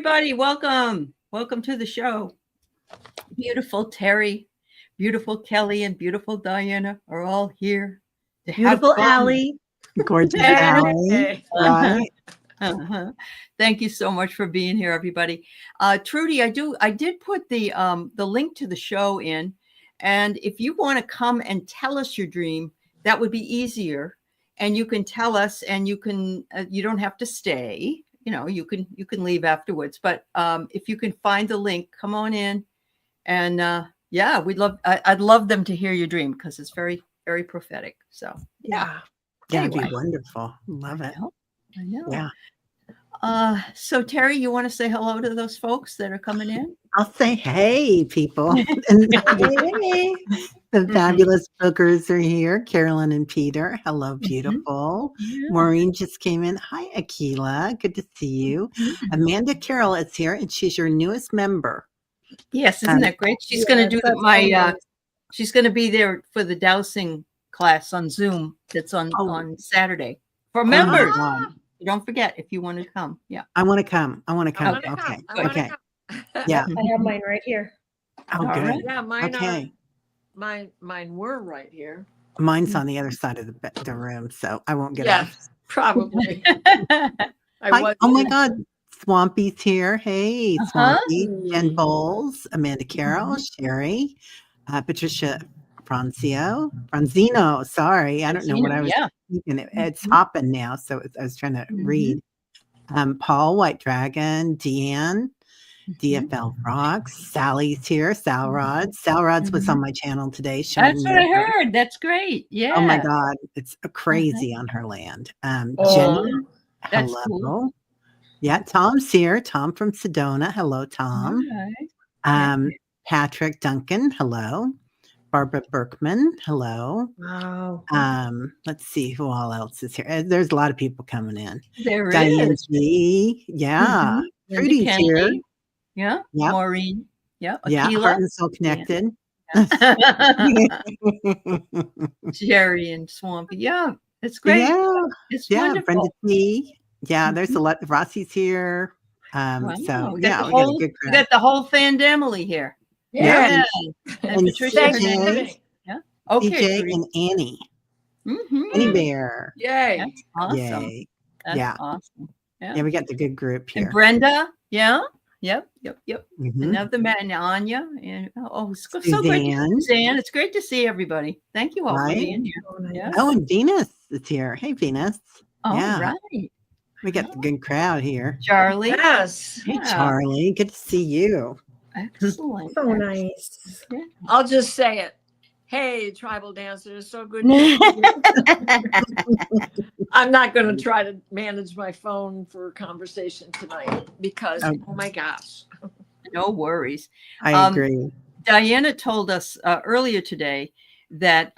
everybody. Welcome. Welcome to the show. Beautiful Terry, beautiful Kelly, and beautiful Diana are all here to Beautiful have fun. Allie. Gorgeous Allie. Right. Thank you so much for being here, everybody. Trudy, I did put the link to the show in, and if you want to come and tell us your dream, that would be easier. And you can tell us, and you can you don't have to stay. You know, you can leave afterwards. But if you can find the link, come on in, and yeah, I'd love them to hear your dream because it's very, very prophetic. So yeah, That'd be wonderful. Love it. I know. Yeah. So Terry, you want to say hello to those folks that are coming in? I'll say, hey, people. And Hey. the fabulous bookers are here. Carolyn and Peter. Hello, beautiful. Yeah. Maureen just came in. Hi, Akila. Good to see you. Amanda Carroll is here, and she's your newest member. Yes, isn't that great? She's going to do she's going to be there for the dowsing class on Zoom. That's on Saturday for members. Don't forget if you want to come. Yeah, I want to come. Okay. Yeah. I have mine right here. Oh, good. Right. Yeah, mine okay. Mine were right here. Mine's on the other side of the room, so I won't get up. Probably. Oh my God. Swampy's here. Hey, Swampy. Jen Bowles, Amanda Carroll, Sherry, Patricia Franzino. Sorry, I don't know what I was thinking. It's hopping now, so I was trying to read. Paul, White Dragon, Deanne, DFL Rocks, Sally's here. Sal Rods. Sal Rods was on my channel today. That's what I heard. That's great. Yeah. Oh my God, it's crazy on her land. Jenny, hello. Cool. Yeah, Tom's here. Tom from Sedona. Hello, Tom. Patrick Duncan. Hello. Barbara Berkman. Hello. Wow. Let's see who all else is here. There's a lot of people coming in. There Diane is. G. Yeah. Trudy's here. Yeah. Yep. Maureen. Yeah. Yeah. Heart and Soul Connected. Jerry and Swampy. Yeah. It's great. Yeah. It's wonderful. Brenda T. Yeah, there's a lot. Rossi's here. Wow. So we got a good crowd. We got the whole family here. Yeah. And Patricia. Yeah. Okay. CJ and Annie. Annie Bear. Yay. That's awesome. Yay. That's awesome. Yeah, we got the good group here. And Brenda. Yeah. Yep. Another man, Anya, and so great, Suzanne. It's great to see everybody. Thank you all for being here. Yeah. Oh, and Venus is here. Hey, Venus. Oh, right. We got the good crowd here. Charlie. Yes. Hey, Charlie. Good to see you. Excellent. So nice. Yeah. I'll just say it. Hey, tribal dancers, so good. I'm not going to try to manage my phone for conversation tonight because, oh my gosh. No worries. I agree. Diana told us earlier today that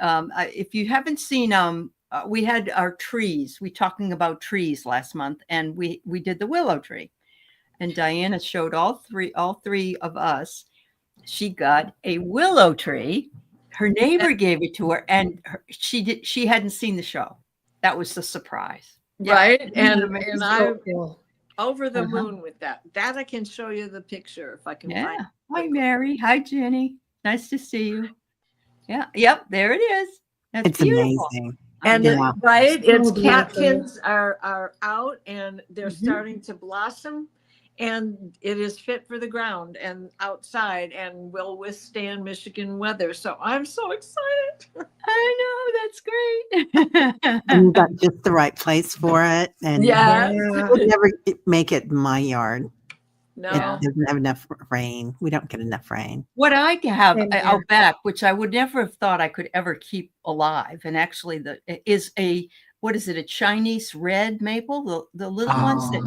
if you haven't seen, we had our trees. We talking about trees last month, and we did the willow tree. And Diana showed all three of us. She got a willow tree. Her neighbor gave it to her, and she hadn't seen the show. That was the surprise. Right. And I over the moon with that. That I can show you the picture if I can find it. Hi, Mary. Hi, Jenny. Nice to see you. Yeah. Yep. There it is. It's beautiful. Amazing. And it's catkins are out and they're starting to blossom. And it is fit for the ground and outside and will withstand Michigan weather. So I'm so excited. I know, that's great. And you got just the right place for it. And it would never make it in my yard. No. It doesn't have enough rain. We don't get enough rain. What I have out back, which I would never have thought I could ever keep alive, and actually is a Chinese red maple, the little ones that,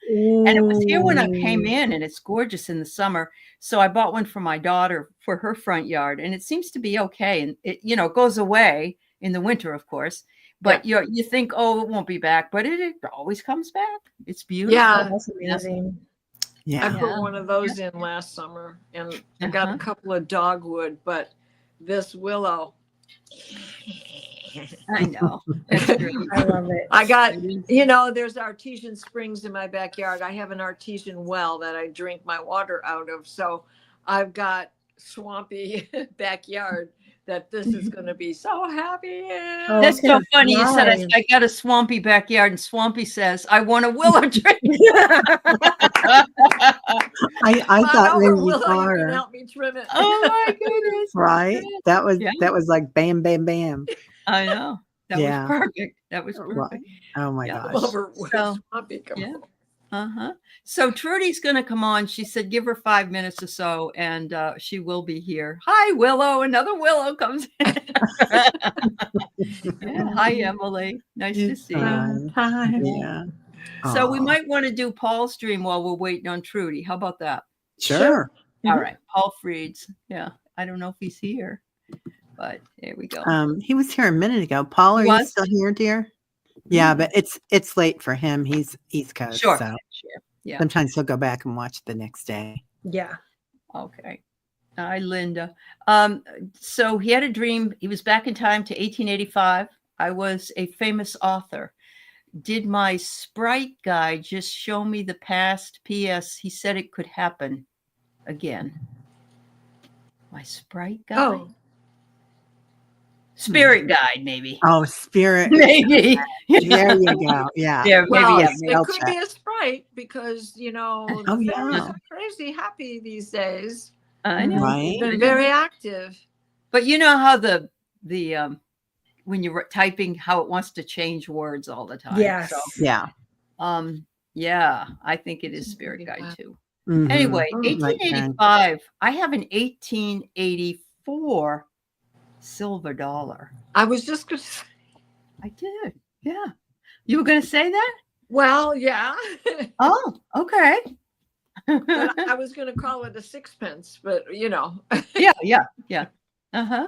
and it was here when I came in, and it's gorgeous in the summer. So I bought one for my daughter for her front yard, and it seems to be okay. And it, goes away in the winter, of course, but you think, oh, it won't be back, but it always comes back. It's beautiful. Yeah. That's amazing. Yeah. I put one of those in last summer and I got a couple of dogwood, but this willow, I know. That's great. I love it. I got, It is. you know, there's artesian springs in my backyard. I have an artesian well that I drink my water out of. So I've got swampy backyard that this is going to be so happy in. Oh, That's it's so gonna funny. You said thrive. I got a swampy backyard, and Swampy says, "I want a willow tree." I Come on thought over, maybe Willow, you can far, help me trim it. Oh my goodness! right? That Yeah. was like bam, bam, bam. I know. That Yeah. was perfect. That was Well, perfect. oh my Yeah. gosh. Come over, So, Swampy, come yeah. over. So Trudy's going to come on. She said, give her 5 minutes or so, and she will be here. Hi, Willow. Another Willow comes in. Yeah. Hi, Emily. Nice to see you. Fun. Yeah. So we Aw. might want to do Paul's stream while we're waiting on Trudy. How about that? Sure. All right. Paul Freeds. Yeah. I don't know if he's here, but there we go. He was here a minute ago. Paul, are you Was? still here, dear? Yeah, but it's late for him. He's East Coast, Sure. so Sure. Yeah. sometimes he'll go back and watch the next day. Yeah. Okay. Hi, Linda. So he had a dream. He was back in time to 1885. I was a famous author. Did my sprite guy just show me the past? P.S. He said it could happen again. My sprite guy? Oh, Spirit guide, maybe. Oh, spirit. Maybe. There you go. Yeah. There, maybe. well, Yeah. Spell it could be check. a sprite because, you know, Oh, the fairies yeah. are crazy happy these days. I know. Right. They're very active. But you know how the when you're typing, how it wants to change words all the time. Yes. So, Yeah. yeah, I think it is spirit guide too. Mhm. Anyway, Like 1885. I have an 1884 silver dollar. I was just going to say, I did. Yeah. You were going to say that? well, yeah. Oh, okay. But I was going to call it a sixpence, but, you know, Yeah. Uh-huh.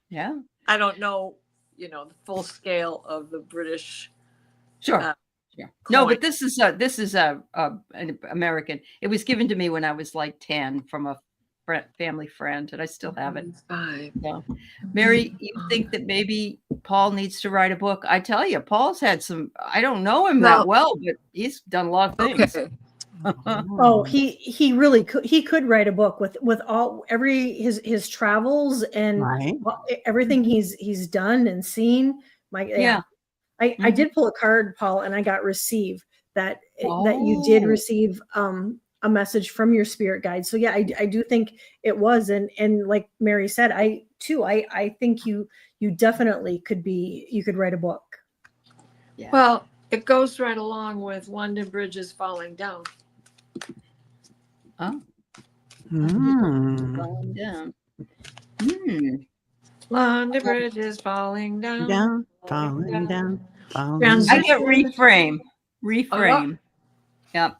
Yeah. I don't know, you know, the full scale of the British. Sure. Uh, Sure. No, coin. but this is an American. It was given to me when I was like 10 from a family friend, and I still have it. So, Mary, you think that maybe Paul needs to write a book? I tell you, Paul's had some. I don't know him that well, but he's done a lot of things. Okay. Oh, he really could. He could write a book with all his travels and Right. everything he's done and seen. Yeah. I did pull a card, Paul, and I got receive that you did receive a message from your spirit guide. So yeah, I do think it was, and like Mary said, I think you definitely you could write a book. Yeah. Well, it goes right along with London Bridge is falling down. Oh, Mm. falling down. Hmm. London Bridge is falling down. Down, falling down, falling Transition. I get reframe. Reframe. Yep.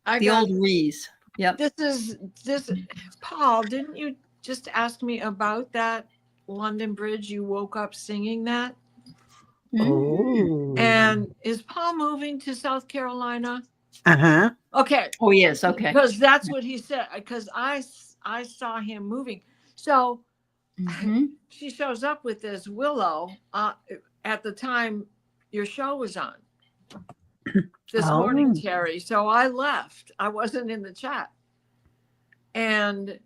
I The got old rees. Yep. this. Paul, didn't you just ask me about that London Bridge? You woke up singing that. Oh. And is Paul moving to South Carolina? Uh-huh. Okay. Oh, yes. Okay. Because that's what he said. Because I saw him moving. So Mhm. she shows up with this Willow at the time your show was on this morning, Terry. So I left. I wasn't in the chat. And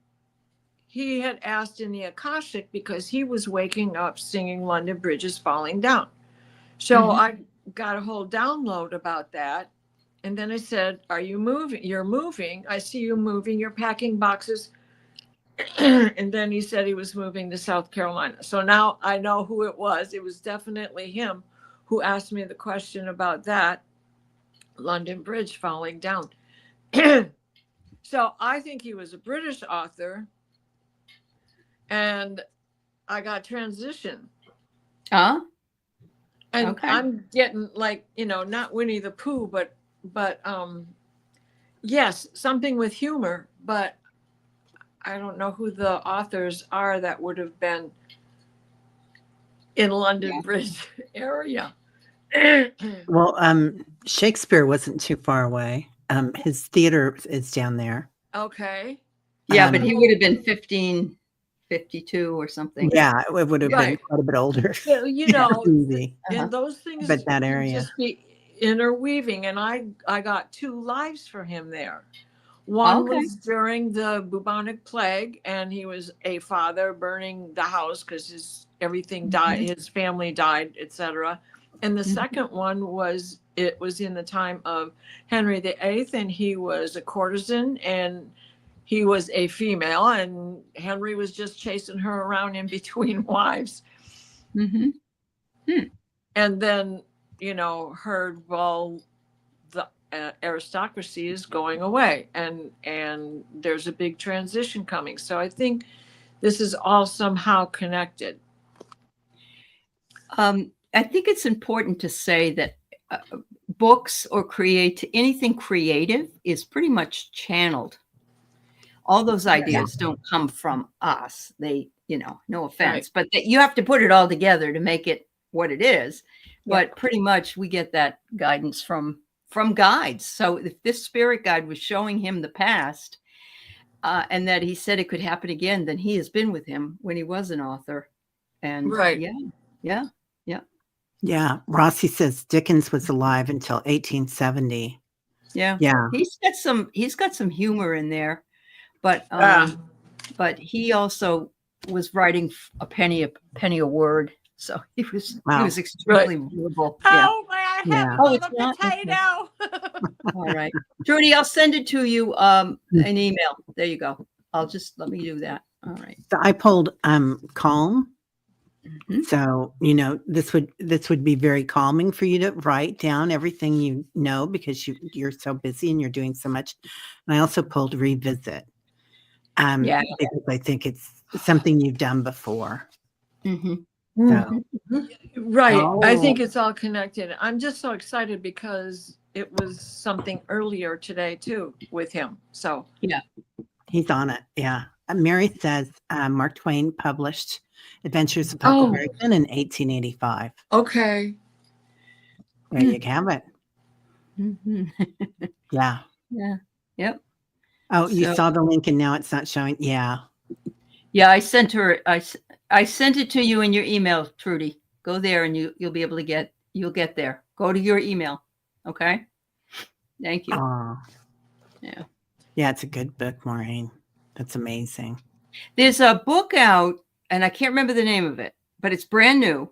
he had asked in the Akashic because he was waking up singing London Bridge is falling down. So I got a whole download about that. And then I said, are you moving? You're moving. I see you moving. You're packing boxes. And then he said he was moving to South Carolina. So now I know who it was. It was definitely him who asked me the question about that London Bridge falling down. So I think he was a British author. And I got transition. Huh? And Okay. I'm getting like, you know, not Winnie the Pooh, but yes, something with humor, but I don't know who the authors are that would have been in London Bridge area. Well, Shakespeare wasn't too far away. His theater is down there. Okay. Yeah, but he would have been 15 52 or something. Yeah, it would have been Right. quite a bit older. Yeah, you know, Easy. and those things But that can area. just be interweaving. And I got 2 lives for him there. One Okay. was during the bubonic plague, and he was a father burning the house because everything died, his family died, etc. And the second one was in the time of Henry VIII, and he was a courtesan, and he was a female, and Henry was just chasing her around in between wives. And then, you know, heard, well, the aristocracy is going away, and there's a big transition coming. So I think this is all somehow connected. I think it's important to say that books or anything creative is pretty much channeled. All those ideas don't come from us. They, you know, no offense, but you have to put it all together to make it what it is. But pretty much we get that guidance from guides. So if this spirit guide was showing him the past, and that he said it could happen again, then he has been with him when he was an author. And Yeah. Rossi says Dickens was alive until 1870. Yeah. He's got some humor in there, but he also was writing a penny a word. So he was extremely vulnerable. Oh, I have a potato. All right. Trudy, I'll send it to you an email. There you go. Let me do that. All right. So I pulled calm. So, you know, this would be very calming for you to write down everything you know, because you're so busy and you're doing so much. And I also pulled revisit. Because I think it's something you've done before. Right. I think it's all connected. I'm just so excited because it was something earlier today too with him. So he's on it. Yeah. Mary says Mark Twain published Adventures of Huckleberry Finn in 1885. Okay. There you have it. Yeah. Yep. Oh, you saw the link and now it's not showing. Yeah. I sent her. I sent it to you in your email, Trudy. Go there and you'll be able to you'll get there. Go to your email. Okay. Thank you. Yeah. Yeah, it's a good book, Maureen. That's amazing. There's a book out, and I can't remember the name of it, but it's brand new.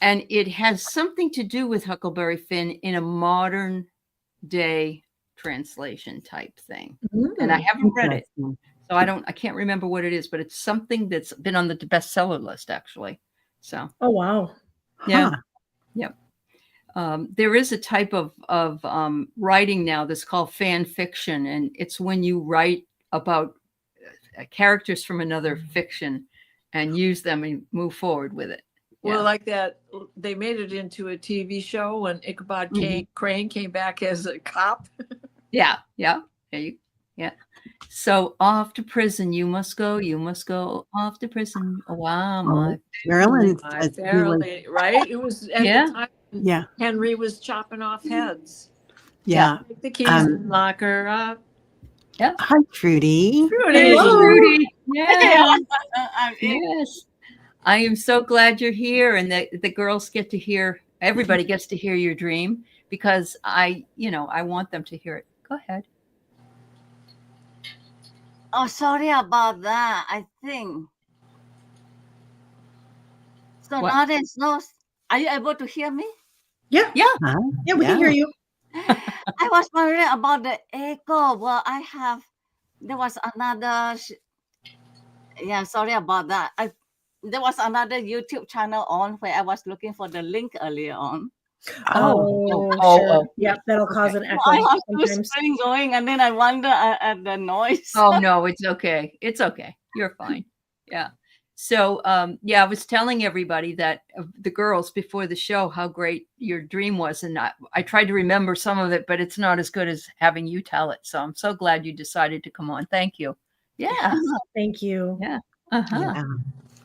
And it has something to do with Huckleberry Finn in a modern day translation type thing. And I haven't read it. So I can't remember what it is, but it's something that's been on the bestseller list actually. So. Oh, wow. Yeah. Yep. There is a type of writing now that's called fan fiction. And it's when you write about characters from another fiction and use them and move forward with it. Well, like that, they made it into a TV show when Ichabod Crane came back as a cop. Yeah. So off to prison you must go off to prison. Oh, wow, Marilyn right? It was at the time Henry was chopping off heads. Yeah. Take the keys and lock her up. Yeah. Hi, Trudy. Trudy. Yeah. Yes. I am so glad you're here, and the girls get to hear. Everybody gets to hear your dream because I want them to hear it. Go ahead. Oh, sorry about that. I think. So now there's no. Are you able to hear me? Yeah. Yeah. Yeah, we can hear you. I was wondering about the echo. Well, there was another. Sorry about that. There was another YouTube channel on where I was looking for the link earlier on. Sure. Yep, that'll cause an echo. I have two screen going, and then I wonder at the noise. Oh no, it's okay. It's okay. You're fine. Yeah. So I was telling everybody that the girls before the show how great your dream was, and I tried to remember some of it, but it's not as good as having you tell it. So I'm so glad you decided to come on. Thank you. Yeah. Thank you. Yeah.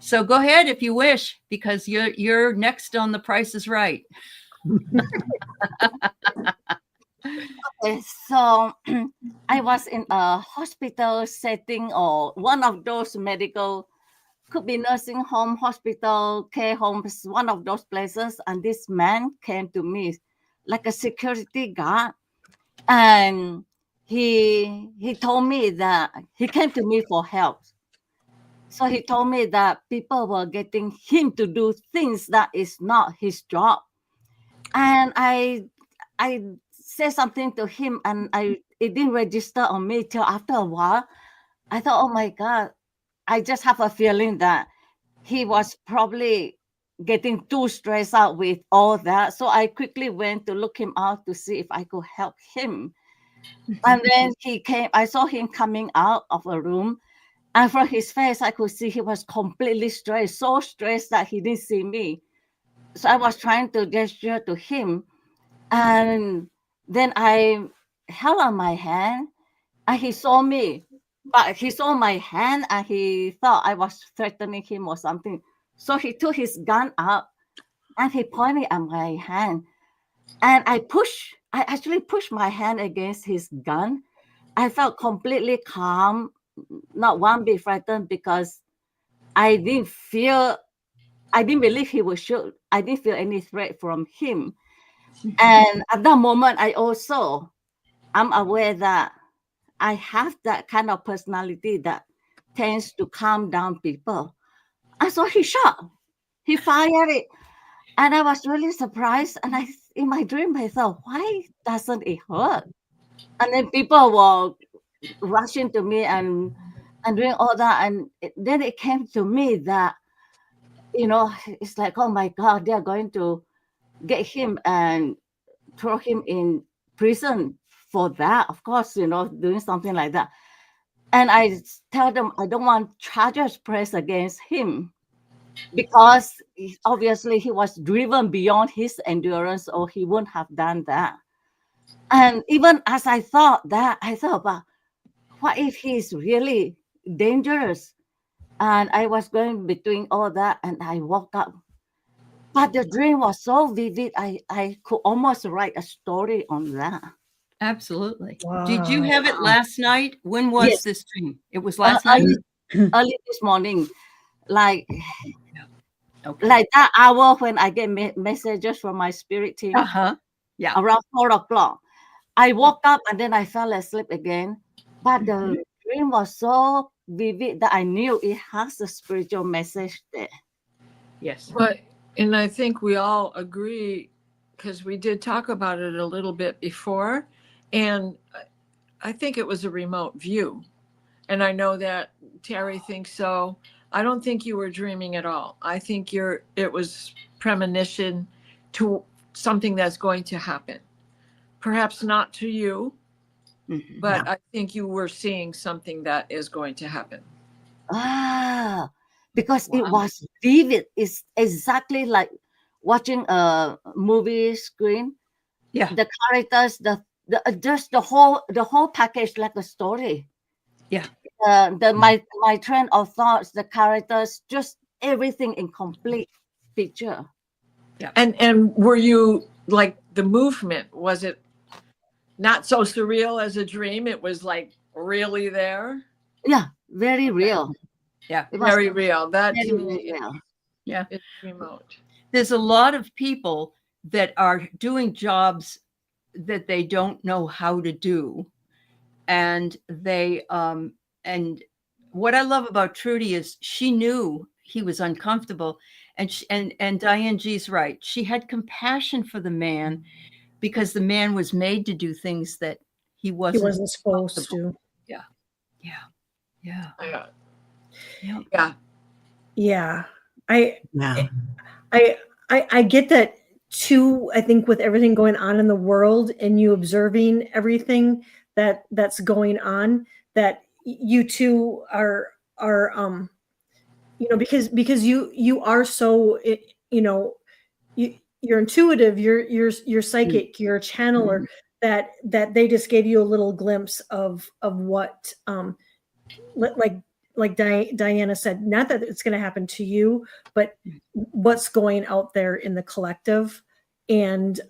So go ahead if you wish, because you're next on The Price is Right. Okay, so I was in a hospital setting or one of those medical could be nursing home, hospital, care homes, one of those places. And this man came to me like a security guard. And he told me that he came to me for help. So he told me that people were getting him to do things that is not his job. And I said something to him, and it didn't register on me till after a while. I thought, oh my God, I just have a feeling that he was probably getting too stressed out with all that. So I quickly went to look him out to see if I could help him. And then he came, I saw him coming out of a room, and from his face, I could see he was completely stressed, so stressed that he didn't see me. So I was trying to gesture to him, and then I held on my hand, and he saw me, but he saw my hand, and he thought I was threatening him or something. So he took his gun out, and he pointed at my hand, and I actually pushed my hand against his gun. I felt completely calm, not one bit frightened, because I didn't believe he would shoot. I didn't feel any threat from him. And at that moment, I'm aware that I have that kind of personality that tends to calm down people. And so he shot. He fired it. And I was really surprised. And in my dream, I thought, why doesn't it hurt? And then people were rushing to me and doing all that. And then it came to me that, it's like, oh my God, they're going to get him and throw him in prison for that. Of course, doing something like that. And I tell them I don't want charges pressed against him, because obviously he was driven beyond his endurance, or he wouldn't have done that. And even as I thought that, I thought about, what if he's really dangerous? And I was going between all that, and I woke up. But the dream was so vivid, I could almost write a story on that. Absolutely. Wow. Did you have it last night? When was Yes. this dream? It was last night? Early this morning, like Okay. like that hour when I get messages from my spirit team. Yeah. Around 4:00. I woke up and then I fell asleep again. But the dream was so vivid that I knew it has a spiritual message there. Yes. And I think we all agree, because we did talk about it a little bit before, and I think it was a remote view. And I know that Terry thinks so. I don't think you were dreaming at all. I think it was premonition to something that's going to happen. Perhaps not to you, but I think you were seeing something that is going to happen. Because it was vivid. It's exactly like watching a movie screen. Yeah. The characters, just the whole package, like a story. Yeah. My train of thoughts, the characters, just everything in complete picture. Yeah. And were you, like, the movement, was it not so surreal as a dream? It was like really there? Yeah, very real. Yeah. Very real. That Very to me, real. Yeah. it's remote. There's a lot of people that are doing jobs that they don't know how to do. And and what I love about Trudy is she knew he was uncomfortable, and Diane G's right. She had compassion for the man, because the man was made to do things that he wasn't supposed to. Yeah. I get that too. I think with everything going on in the world and you observing everything that's going on, that you two are because you are so you're intuitive, you're psychic, you're a channeler, that they just gave you a little glimpse of what like Diana said, not that it's going to happen to you, but what's going out there in the collective. And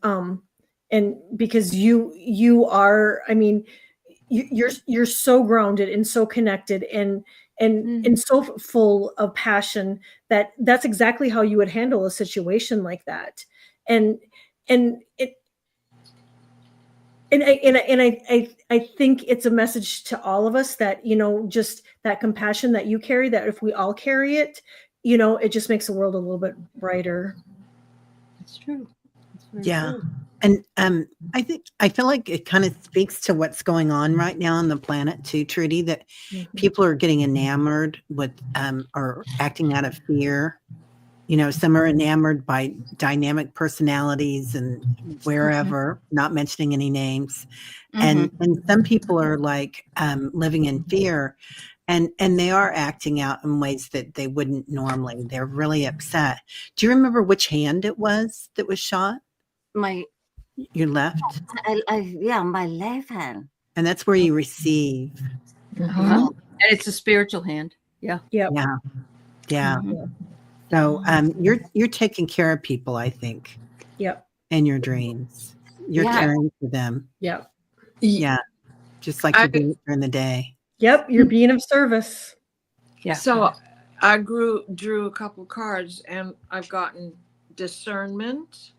because you are, I mean, you're so grounded and so connected, and and so full of passion that that's exactly how you would handle a situation like that. And it I think it's a message to all of us that, you know, just that compassion that you carry, that if we all carry it, you know, it just makes the world a little bit brighter. That's true. That's very Yeah. true. And I feel like it kind of speaks to what's going on right now on the planet too, Trudy, that people are getting enamored with or acting out of fear. You know, some are enamored by dynamic personalities and wherever, not mentioning any names. And some people are like living in fear, and they are acting out in ways that they wouldn't normally. They're really upset. Do you remember which hand it was that was shot? Your left? Yeah, my left hand. And that's where you receive. And it's a spiritual hand. Yeah. Yep. Yeah. Yeah. So you're taking care of people, I think. Yep. In your dreams. You're caring for them. Yep. Yeah. Just like you do during the day. Yep. You're being of service. Yeah. So I drew a couple cards, and I've gotten discernment.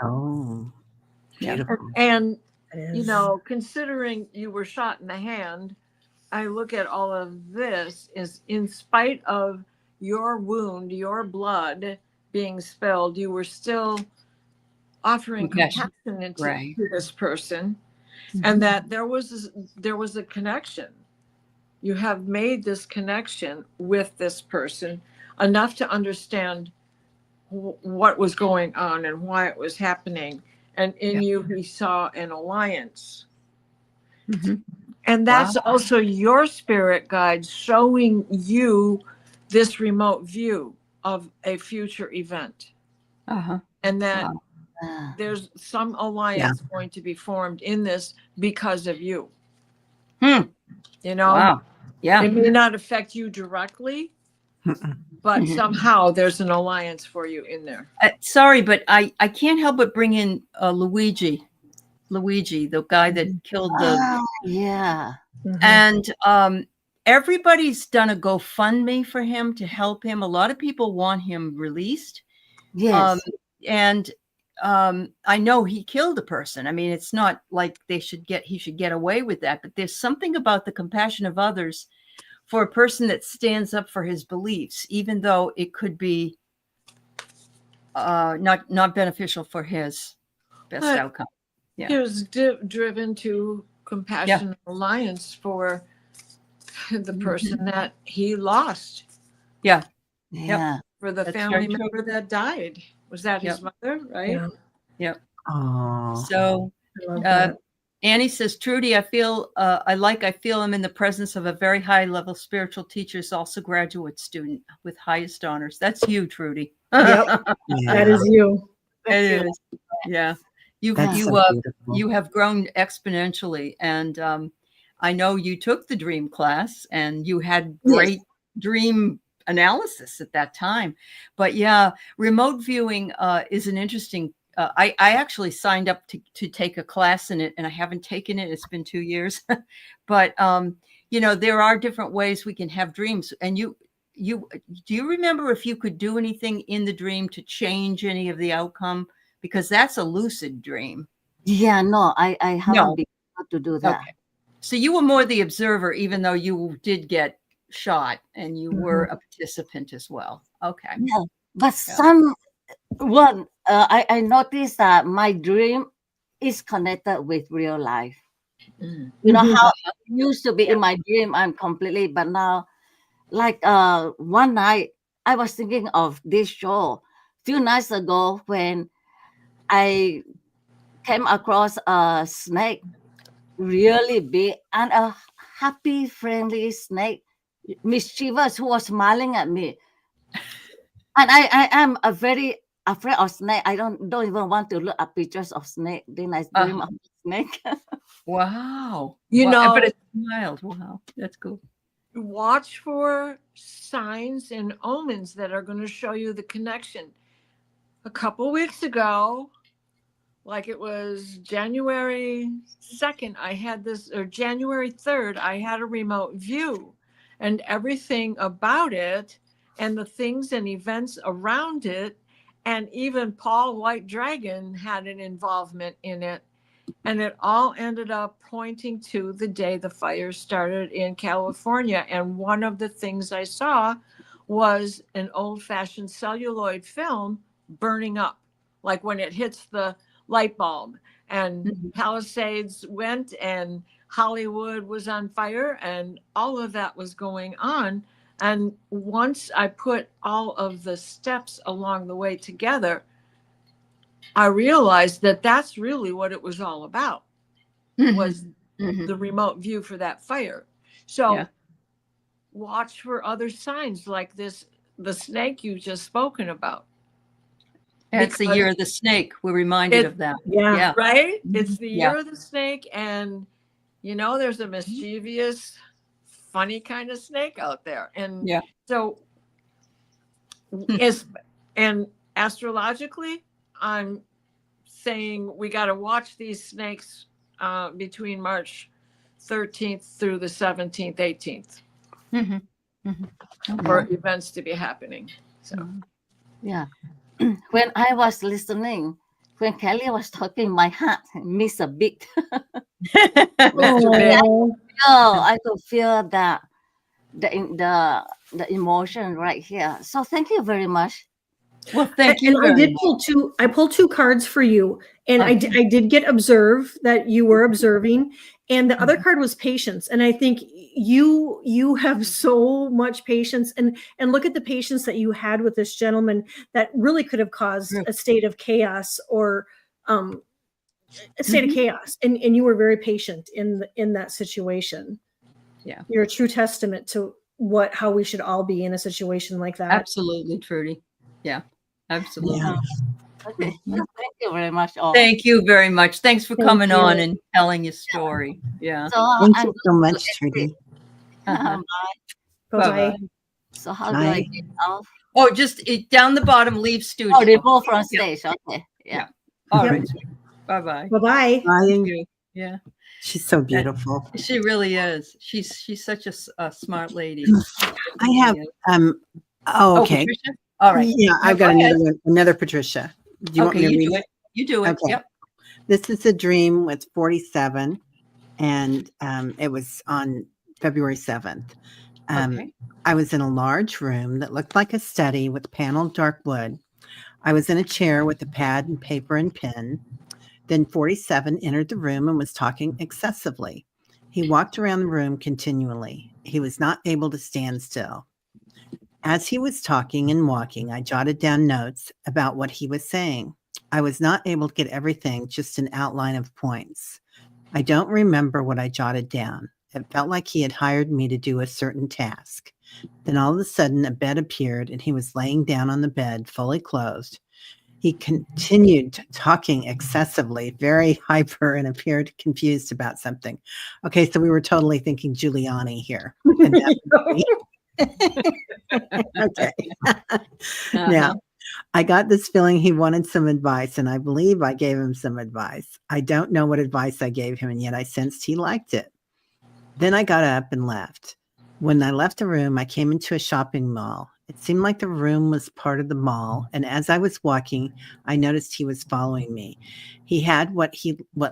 Oh, beautiful. And, you know, considering you were shot in the hand, I look at all of this is in spite of your wound, your blood being spilled, you were still offering compassion to this person, and that there was a connection. You have made this connection with this person enough to understand what was going on and why it was happening. And in you, he saw an alliance. And that's also your spirit guide showing you this remote view of a future event. And that there's some alliance going to be formed in this because of you. You know? It may not affect you directly, but somehow there's an alliance for you in there. Sorry, but I can't help but bring in Luigi, the guy that killed the. And everybody's done a GoFundMe for him to help him. A lot of people want him released. Yes. And I know he killed a person. I mean, it's not like he should get away with that, but there's something about the compassion of others for a person that stands up for his beliefs, even though it could be not beneficial for his best outcome. Yeah. He was driven to compassion and alliance for the person that he lost. Yeah. For the family member that died. Was that his mother, right? Yep. Oh. So Annie says, Trudy, I feel I'm in the presence of a very high level spiritual teacher, is also graduate student with highest honors. That's you, Trudy. Yep. That is you. It is. Yeah. You have grown exponentially. And I know you took the dream class and you had great dream analysis at that time. But remote viewing is an interesting I actually signed up to take a class in it, and I haven't taken it. It's been 2 years. But there are different ways we can have dreams. And do you remember if you could do anything in the dream to change any of the outcome? Because that's a lucid dream. No, I haven't been able to do that. Okay. So you were more the observer, even though you did get shot and you were a participant as well. Okay. Yeah, but I noticed that my dream is connected with real life. You know how it used to be in my dream, I'm completely, but now, like one night, I was thinking of this show a few nights ago when I came across a snake, really big, and a happy, friendly snake, mischievous, who was smiling at me. And I am a very afraid of snake. I don't even want to look at pictures of snake. Then I dream of snake. Wow. But it's wild. Wow. That's cool. Watch for signs and omens that are going to show you the connection. A couple weeks ago, like it was January 2nd, I had this, or January 3rd, I had a remote view. and everything about it and the things and events around it. And even Paul White Dragon had an involvement in it. And it all ended up pointing to the day the fire started in California. And one of the things I saw was an old-fashioned celluloid film burning up, like when it hits the light bulb. And Palisades went, and Hollywood was on fire, and all of that was going on. And once I put all of the steps along the way together, I realized that that's really what it was all about, was the remote view for that fire. So watch for other signs like this, the snake you just spoken about. It's the year of the snake. We're reminded of that. Yeah. Right? It's the year of the snake. And, you know, there's a mischievous, funny kind of snake out there. And so, and astrologically, I'm saying we got to watch these snakes between March 13th through the 17th, 18th for events to be happening. So, when I was listening, when Kelly was talking, my heart missed a beat. I could feel that the emotion right here. So thank you very much. Well, thank you. And I pulled two cards for you, and I did get observe that you were observing, and the other card was patience. And I think you have so much patience, and look at the patience that you had with this gentleman that really could have caused a state of chaos or a state of chaos. And you were very patient in that situation. Yeah. You're a true testament to how we should all be in a situation like that. Absolutely, Trudy. Yeah, absolutely. Yeah. Okay. Thank you very much. All. Thank you very much. Thanks for coming on and telling your story. Yeah. So, thank you so much, Trudy. Bye-bye. So how do I get off? Oh, just down the bottom, leave studio. Oh, they both from stage. Okay. Yeah. All right. Bye-bye. Bye-bye. Bye. Yeah. She's so beautiful. She really is. She's such a smart lady. I have okay. Patricia? All right. Yeah, I've got another Patricia. Do you want me to read it? You do it. Okay. Yep. This is a dream with 47, and it was on February 7th. I was in a large room that looked like a study with paneled dark wood. I was in a chair with a pad and paper and pen. Then 47 entered the room and was talking excessively. He walked around the room continually. He was not able to stand still. As he was talking and walking, I jotted down notes about what he was saying. I was not able to get everything, just an outline of points. I don't remember what I jotted down. It felt like he had hired me to do a certain task. Then all of a sudden, a bed appeared, and he was laying down on the bed, fully clothed. He continued talking excessively, very hyper, and appeared confused about something. Okay, so we were totally thinking Giuliani here. Okay. Now, I got this feeling he wanted some advice, and I believe I gave him some advice. I don't know what advice I gave him, and yet I sensed he liked it. Then I got up and left. When I left the room, I came into a shopping mall. It seemed like the room was part of the mall, and as I was walking, I noticed he was following me. He had what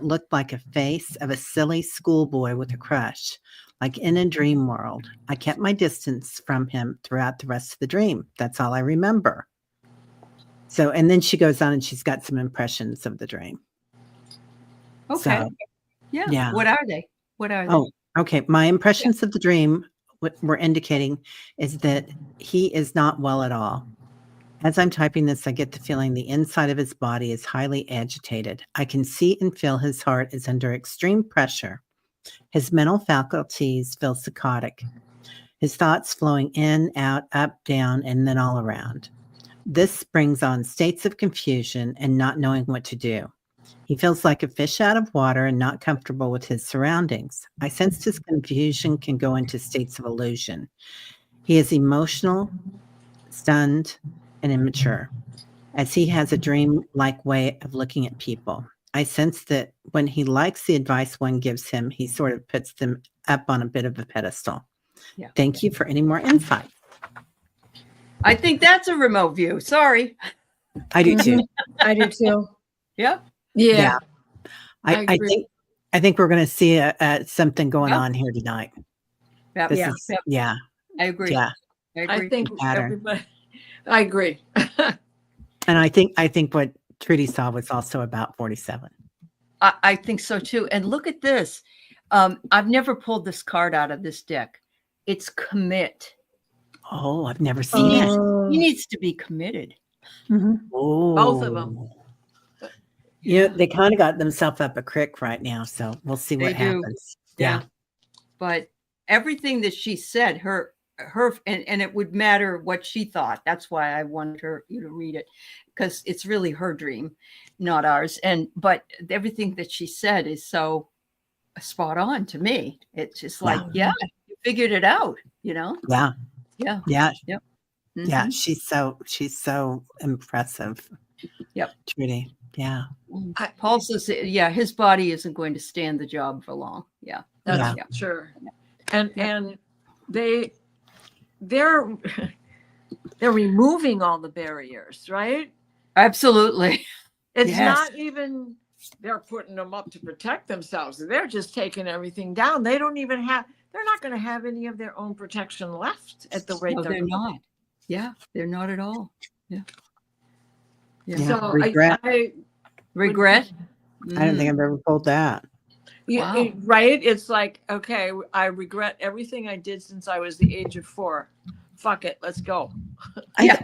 looked like a face of a silly schoolboy with a crush, like in a dream world. I kept my distance from him throughout the rest of the dream. That's all I remember. So, and then she goes on and she's got some impressions of the dream. Okay. So, yeah. What are they? Oh, okay. My impressions of the dream, what we're indicating is that he is not well at all. As I'm typing this, I get the feeling the inside of his body is highly agitated. I can see and feel his heart is under extreme pressure. His mental faculties feel psychotic. His thoughts flowing in, out, up, down, and then all around. This brings on states of confusion and not knowing what to do. He feels like a fish out of water and not comfortable with his surroundings. I sense his confusion can go into states of illusion. He is emotional, stunned, and immature, as he has a dream-like way of looking at people. I sense that when he likes the advice one gives him, he sort of puts them up on a bit of a pedestal. Yeah. Thank you for any more insight. I think that's a remote view. Sorry. I do too. I do too. Yeah. Yeah. I agree. think we're going to see something going Yeah. on here tonight. Yep. This Yeah. is, Yep. yeah, I agree. yeah. I I agree. think Pattern. everybody, I agree. And I think what Trudy saw was also about 47. I think so too. And look at this. I've never pulled this card out of this deck. It's commit. Oh, I've never seen it. He needs to be committed. Mhm. Oh, Both of them. Yeah, they kind of got themselves up a creek right now, so we'll see what They do. happens. Yeah. But everything that she said, her and it would matter what she thought. That's why I wanted you to read it, because it's really her dream, not ours. But everything that she said is so spot on to me. It's just like, yeah, you figured it out, you know? Yeah. Yeah. Yeah. Yep. Yeah. Mhm. She's so impressive. Yep. Trudy. Yeah. Paul says, yeah, his body isn't going to stand the job for long. Yeah. That's Yeah. sure. And they're removing all the barriers, right? Absolutely. It's Yes. not even they're putting them up to protect themselves. They're just taking everything down. They don't even have, they're not going to have any of their own protection left at the rate No, they're they're not. Yeah, they're not at all. Yeah. Yeah. So Regret. Regret? I don't think I've ever pulled that. Wow. Right? It's like, okay, I regret everything I did since I was the age of 4. Fuck it, let's go. I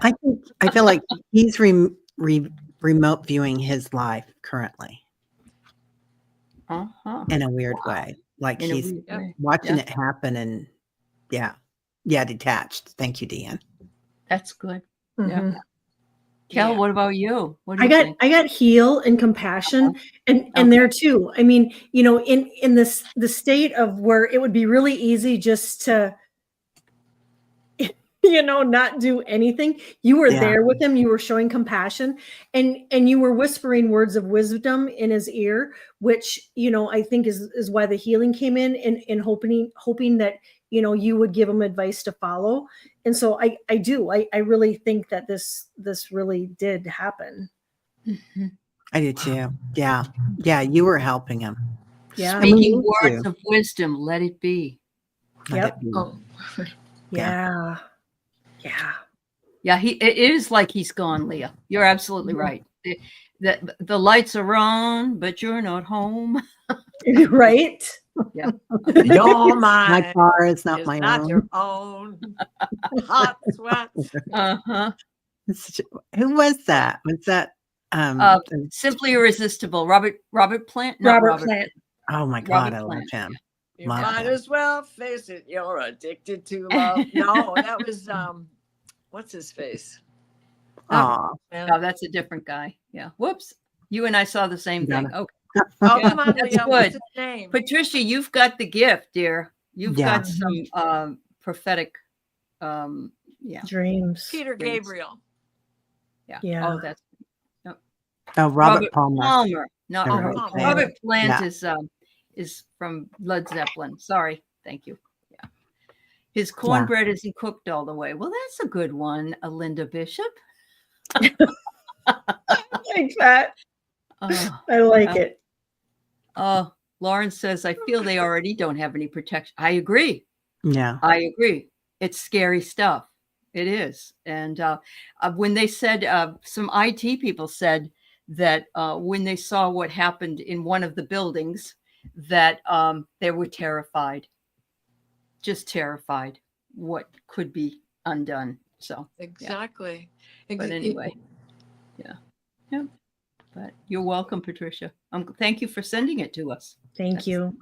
feel like he's remote viewing his life currently in a weird way. Like In a he's weird way. watching Yeah. it happen and detached. Thank you, Deanne. That's good. Mhm. Yeah. Kel, Yeah. what about you? What do I you got think? I got heal and compassion and Okay. there too. I mean, you know, in the state of where it would be really easy just to you know, not do anything. You were Yeah. there with him, you were showing compassion and you were whispering words of wisdom in his ear, which, you know, I think is why the healing came in hoping that, you know, you would give him advice to follow. And so I really think that this really did happen. Mhm. I do too. Yeah. Yeah. You were helping him. Yeah. Speaking me words too. of wisdom, let it be. Let Yep. it be. Oh, Yeah. Yeah, it is like he's gone, Leah. You're absolutely right. The lights are on, but you're not home. Right? Yeah. you're My mine. car is not It's my not own. your own. Hot sweat. Uh-huh. Who was that? Was that Simply Irresistible. Robert Plant? Robert Plant. oh my God, I Robert love Plant. him. You Love might him. as well face it. You're addicted to love. No, that was what's his face? Aw. Oh, that's a different guy. Yeah. Whoops. You and I saw the same Got thing. it. Okay. Oh, Yeah, come on, that's Leah. good. What's his name? Patricia, you've got the gift, dear. You've Yeah. got some prophetic Dreams. Peter Dreams. Gabriel. Yeah. Oh, that's Oh, Robert Palmer. No, Robert Palmer. Robert Plant Yeah. is from Led Zeppelin. Sorry. Thank you. Yeah. His cornbread isn't cooked all the way. Well, that's a good one, Linda Bishop. Like that. Oh, I like it. Lauren says, I feel they already don't have any protection. I agree. Yeah. I agree. It's scary stuff. It is. And when they said, some IT people said that when they saw what happened in one of the buildings, that they were terrified, just terrified what could be undone. So Exactly. yeah. But anyway, yeah. But you're welcome, Patricia. Thank you for sending it to us. Thank you.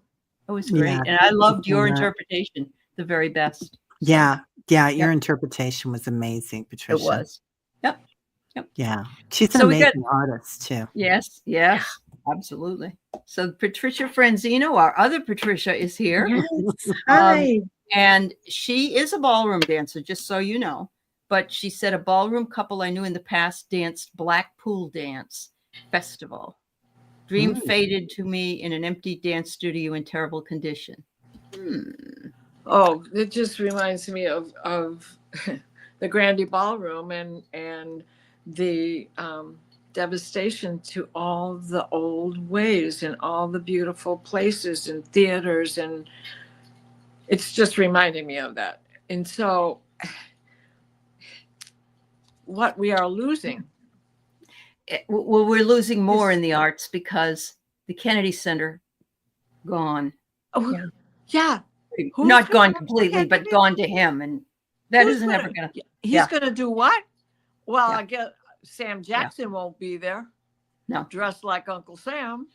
It was great. Yeah, And I loved your so much. interpretation, the very best. Yeah. Yeah. Your Yep. interpretation was amazing, Patricia. It was. Yep. Yeah. She's an So we got- amazing artist too. Yes, absolutely. So Patricia Franzino, our other Patricia, is here. Yes. Hi. And she is a ballroom dancer, just so you know. But she said a ballroom couple I knew in the past danced Black Pool Dance Festival. Dream faded to me in an empty dance studio in terrible condition. Oh, it just reminds me of the Grandy Ballroom and the devastation to all the old ways and all the beautiful places and theaters, and it's just reminding me of that. And so, what we are losing. Well, we're losing more in the arts because the Kennedy Center gone. Oh, yeah. Not gone completely, but gone to him, and that isn't ever gonna. He's gonna do what? Well, I guess Sam Jackson won't be there. No, dressed like Uncle Sam.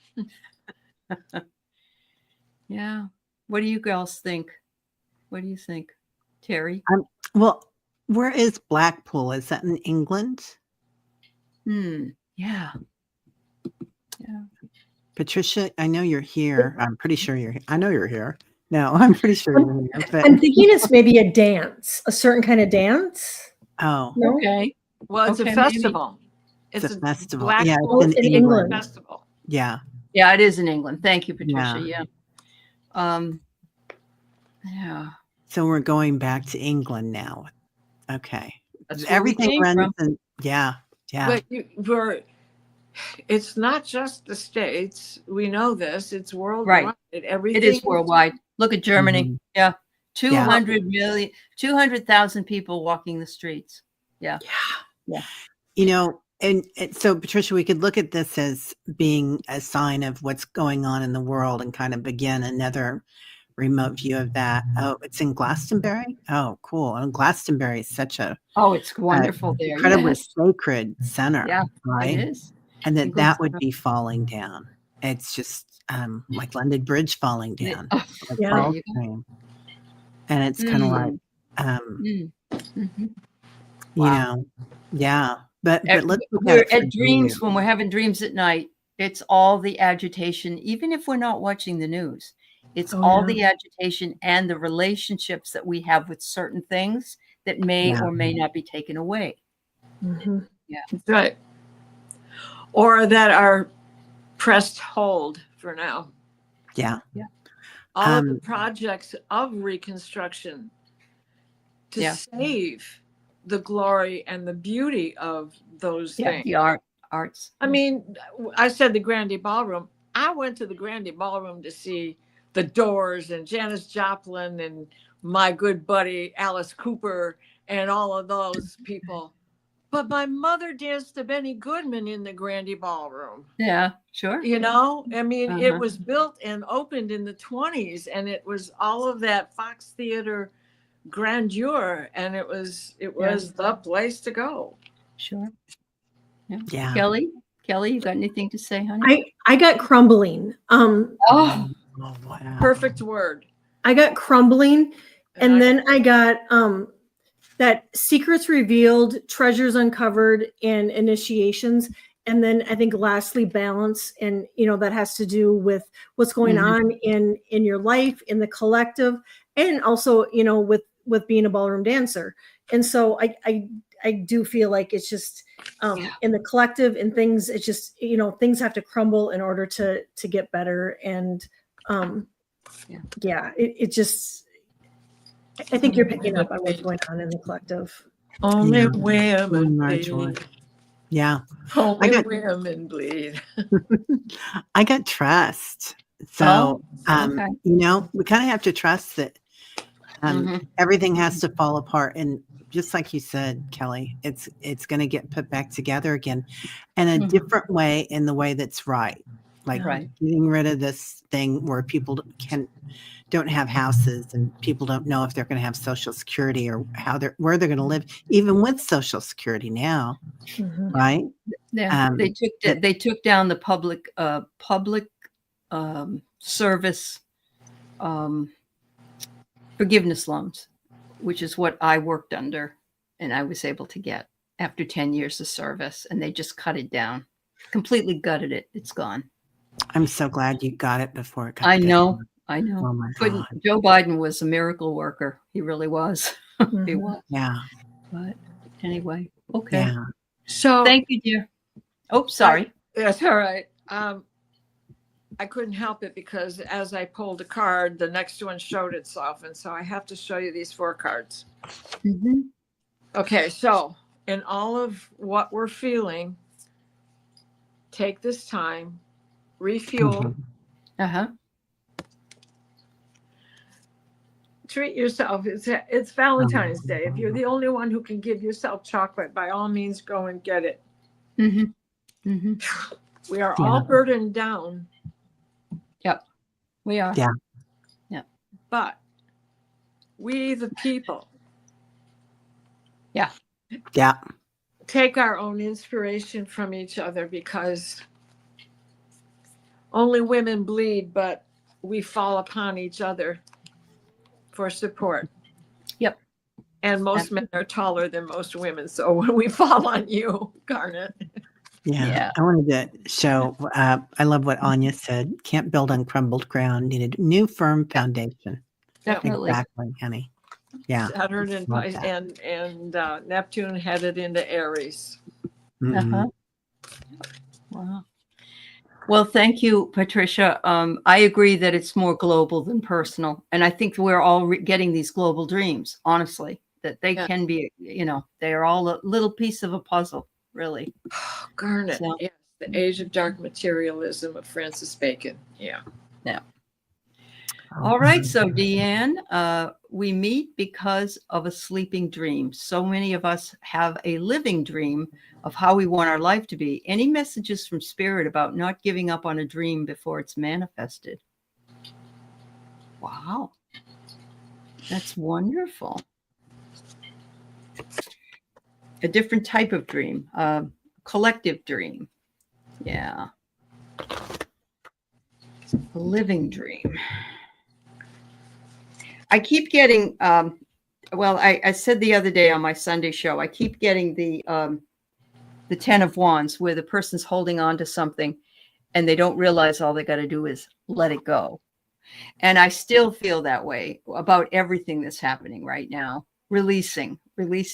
Yeah. What do you girls think? What do you think, Terry? Well, where is Blackpool? Is that in England? Yeah. Yeah. Patricia, I know you're here. I'm pretty sure you're here. I know you're here. No, I'm pretty sure you're here. But... I'm thinking it's maybe a dance, a certain kind of dance. Oh. No? Okay. Well, it's a festival. It's a festival. Blackpool it's in England. Festival. Yeah. Yeah, it is in England. Thank you, Patricia. Yeah. Yeah. So we're going back to England now. Okay. That's everything runs in, yeah. But it's not just the States. We know this. It's worldwide. Right. Everything it is worldwide. Look at Germany. Mm-hmm. Yeah. 200,000 people walking the streets. Yeah. Yeah. You know, and so Patricia, we could look at this as being a sign of what's going on in the world and kind of begin another remote view of that. Oh, it's in Glastonbury. Oh, cool. And Glastonbury is such a it's wonderful there. Incredibly sacred center. Yeah, right. It is. And that would be falling down. It's just like London Bridge falling down. And it's kind of like you know, But let's we're at dreams when we're having dreams at night. It's all the agitation, even if we're not watching the news. It's all the agitation and the relationships that we have with certain things that may or may not be taken away. Mm-hmm. Yeah, that's right. Or that are pressed hold for now. Yeah. All of the projects of reconstruction to save the glory and the beauty of those things. The arts. I mean, I said the Grandy Ballroom. I went to the Grandy Ballroom to see the Doors and Janis Joplin and my good buddy Alice Cooper and all of those people. But my mother danced to Benny Goodman in the Grandy Ballroom. Yeah, sure. You know, I mean, it was built and opened in the 20s, and it was all of that Fox Theater grandeur, and it was the place to go. Sure. Yeah. Kelly, you got anything to say, honey? I got crumbling. Wow. Perfect word. I got crumbling, and then I got that secrets revealed, treasures uncovered, and initiations. And then I think lastly, balance. And, that has to do with what's going on in your life, in the collective, and also, with being a ballroom dancer. And so I do feel like it's just in the collective and things, it's just, things have to crumble in order to get better. And it just, I think you're picking up on what's going on in the collective. Only women bleed. Yeah. Only women bleed. I got trust. So, we kind of have to trust that everything has to fall apart. And just like you said, Kelly, it's going to get put back together again in a different way, in the way that's right. Like getting rid of this thing where people don't have houses and people don't know if they're going to have Social Security or where they're going to live, even with Social Security now, right? Yeah, they took down the public service forgiveness loans, which is what I worked under, and I was able to get after 10 years of service, and they just cut it down, completely gutted it. It's gone. I'm so glad you got it before it got I know. down. I know. Oh my But God. Joe Biden was a miracle worker. He really was. He was. Yeah. But anyway, okay. Yeah. So thank you, dear. Oh, sorry. That's all right. I couldn't help it because as I pulled a card, the next one showed itself. And so I have to show you these 4 cards. Mm-hmm. Okay, so in all of what we're feeling, take this time, refuel, Mhm. Uh-huh. treat yourself. It's Valentine's Day. If you're the only one who can give yourself chocolate, by all means, go and get it. Mm-hmm. Mm-hmm. We are all burdened down. Yep. We are. Yeah. Yeah. But we, the people, Yeah. Yeah. take our own inspiration from each other, because only women bleed, but we fall upon each other for support. Yep. And most men are taller than most women. So when we fall on you, Garnet. Yeah. I wanted to show, I love what Anya said. Can't build on crumbled ground, needed new firm foundation. Definitely. Exactly, honey. Yeah. Saturn and Love that. and Neptune headed into Aries. Mhm. Uh-huh. Wow. Well, thank you, Patricia. I agree that it's more global than personal. And I think we're all getting these global dreams, honestly, that they can be, they are all a little piece of a puzzle, really. Oh, Garnet. So, Yes, the age of dark materialism of Francis Bacon. Yeah. yeah. All right. So, Deanne, we meet because of a sleeping dream. So many of us have a living dream of how we want our life to be. Any messages from Spirit about not giving up on a dream before it's manifested? Wow. That's wonderful. A different type of dream, collective dream. Yeah. A living dream. I keep getting, I said the other day on my Sunday show, I keep getting the 10 of Wands, where the person's holding on to something and they don't realize all they got to do is let it go. And I still feel that way about everything that's happening right now. Releasing. But what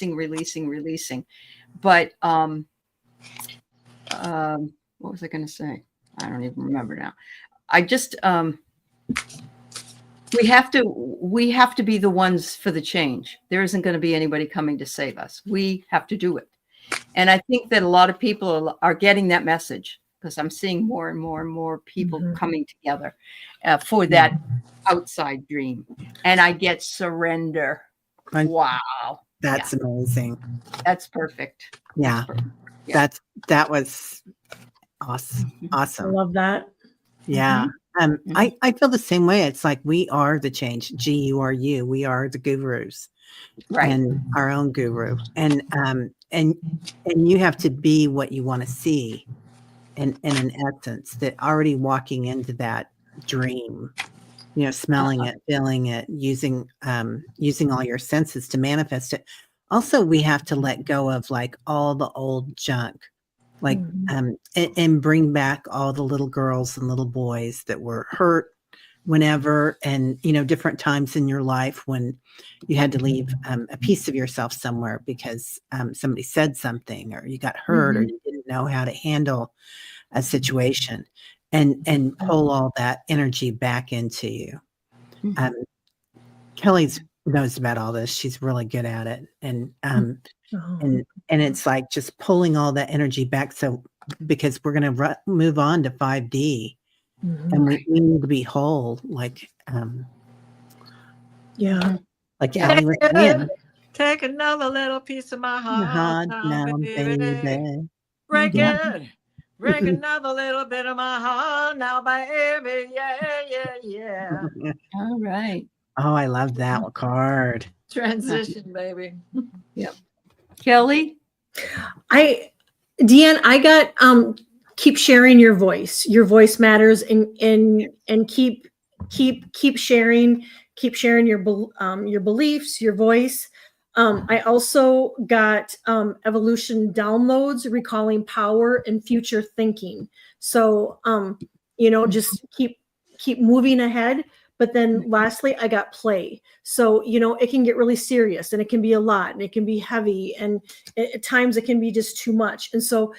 was I going to say? I don't even remember now. I just we have to be the ones for the change. There isn't going to be anybody coming to save us. We have to do it. And I think that a lot of people are getting that message, because I'm seeing more and more and more people coming together for that outside dream. And I get surrender. Wow. That's amazing. That's perfect. Yeah. That's perfect. Yeah. That was awesome. I love that. Yeah. I feel the same way. It's like we are the change. GURU. We are the gurus. Right. And our own guru. And you have to be what you want to see. And in essence, that already walking into that dream, smelling it, feeling it, using all your senses to manifest it. Also, we have to let go of like all the old junk, like and bring back all the little girls and little boys that were hurt whenever, and different times in your life when you had to leave a piece of yourself somewhere because somebody said something, or you got hurt, or you didn't know how to handle a situation, and pull all that energy back into you. Kelly knows about all this. She's really good at it. And it's like just pulling all that energy back. So, because we're going to move on to 5D, and we need to be whole, like Allie was saying. Take another little piece of my heart now, baby. Break it. Break another little bit of my heart now, baby. Yeah. All right. Oh, I love that card. Transition, baby. Yep. Kelly? Deanne, I got keep sharing your voice. Your voice matters, and keep sharing your beliefs, your voice. I also got evolution downloads, recalling power and future thinking. So just keep moving ahead, But then lastly, I got play. So, it can get really serious, and it can be a lot, and it can be heavy, and at times it can be just too much. And so,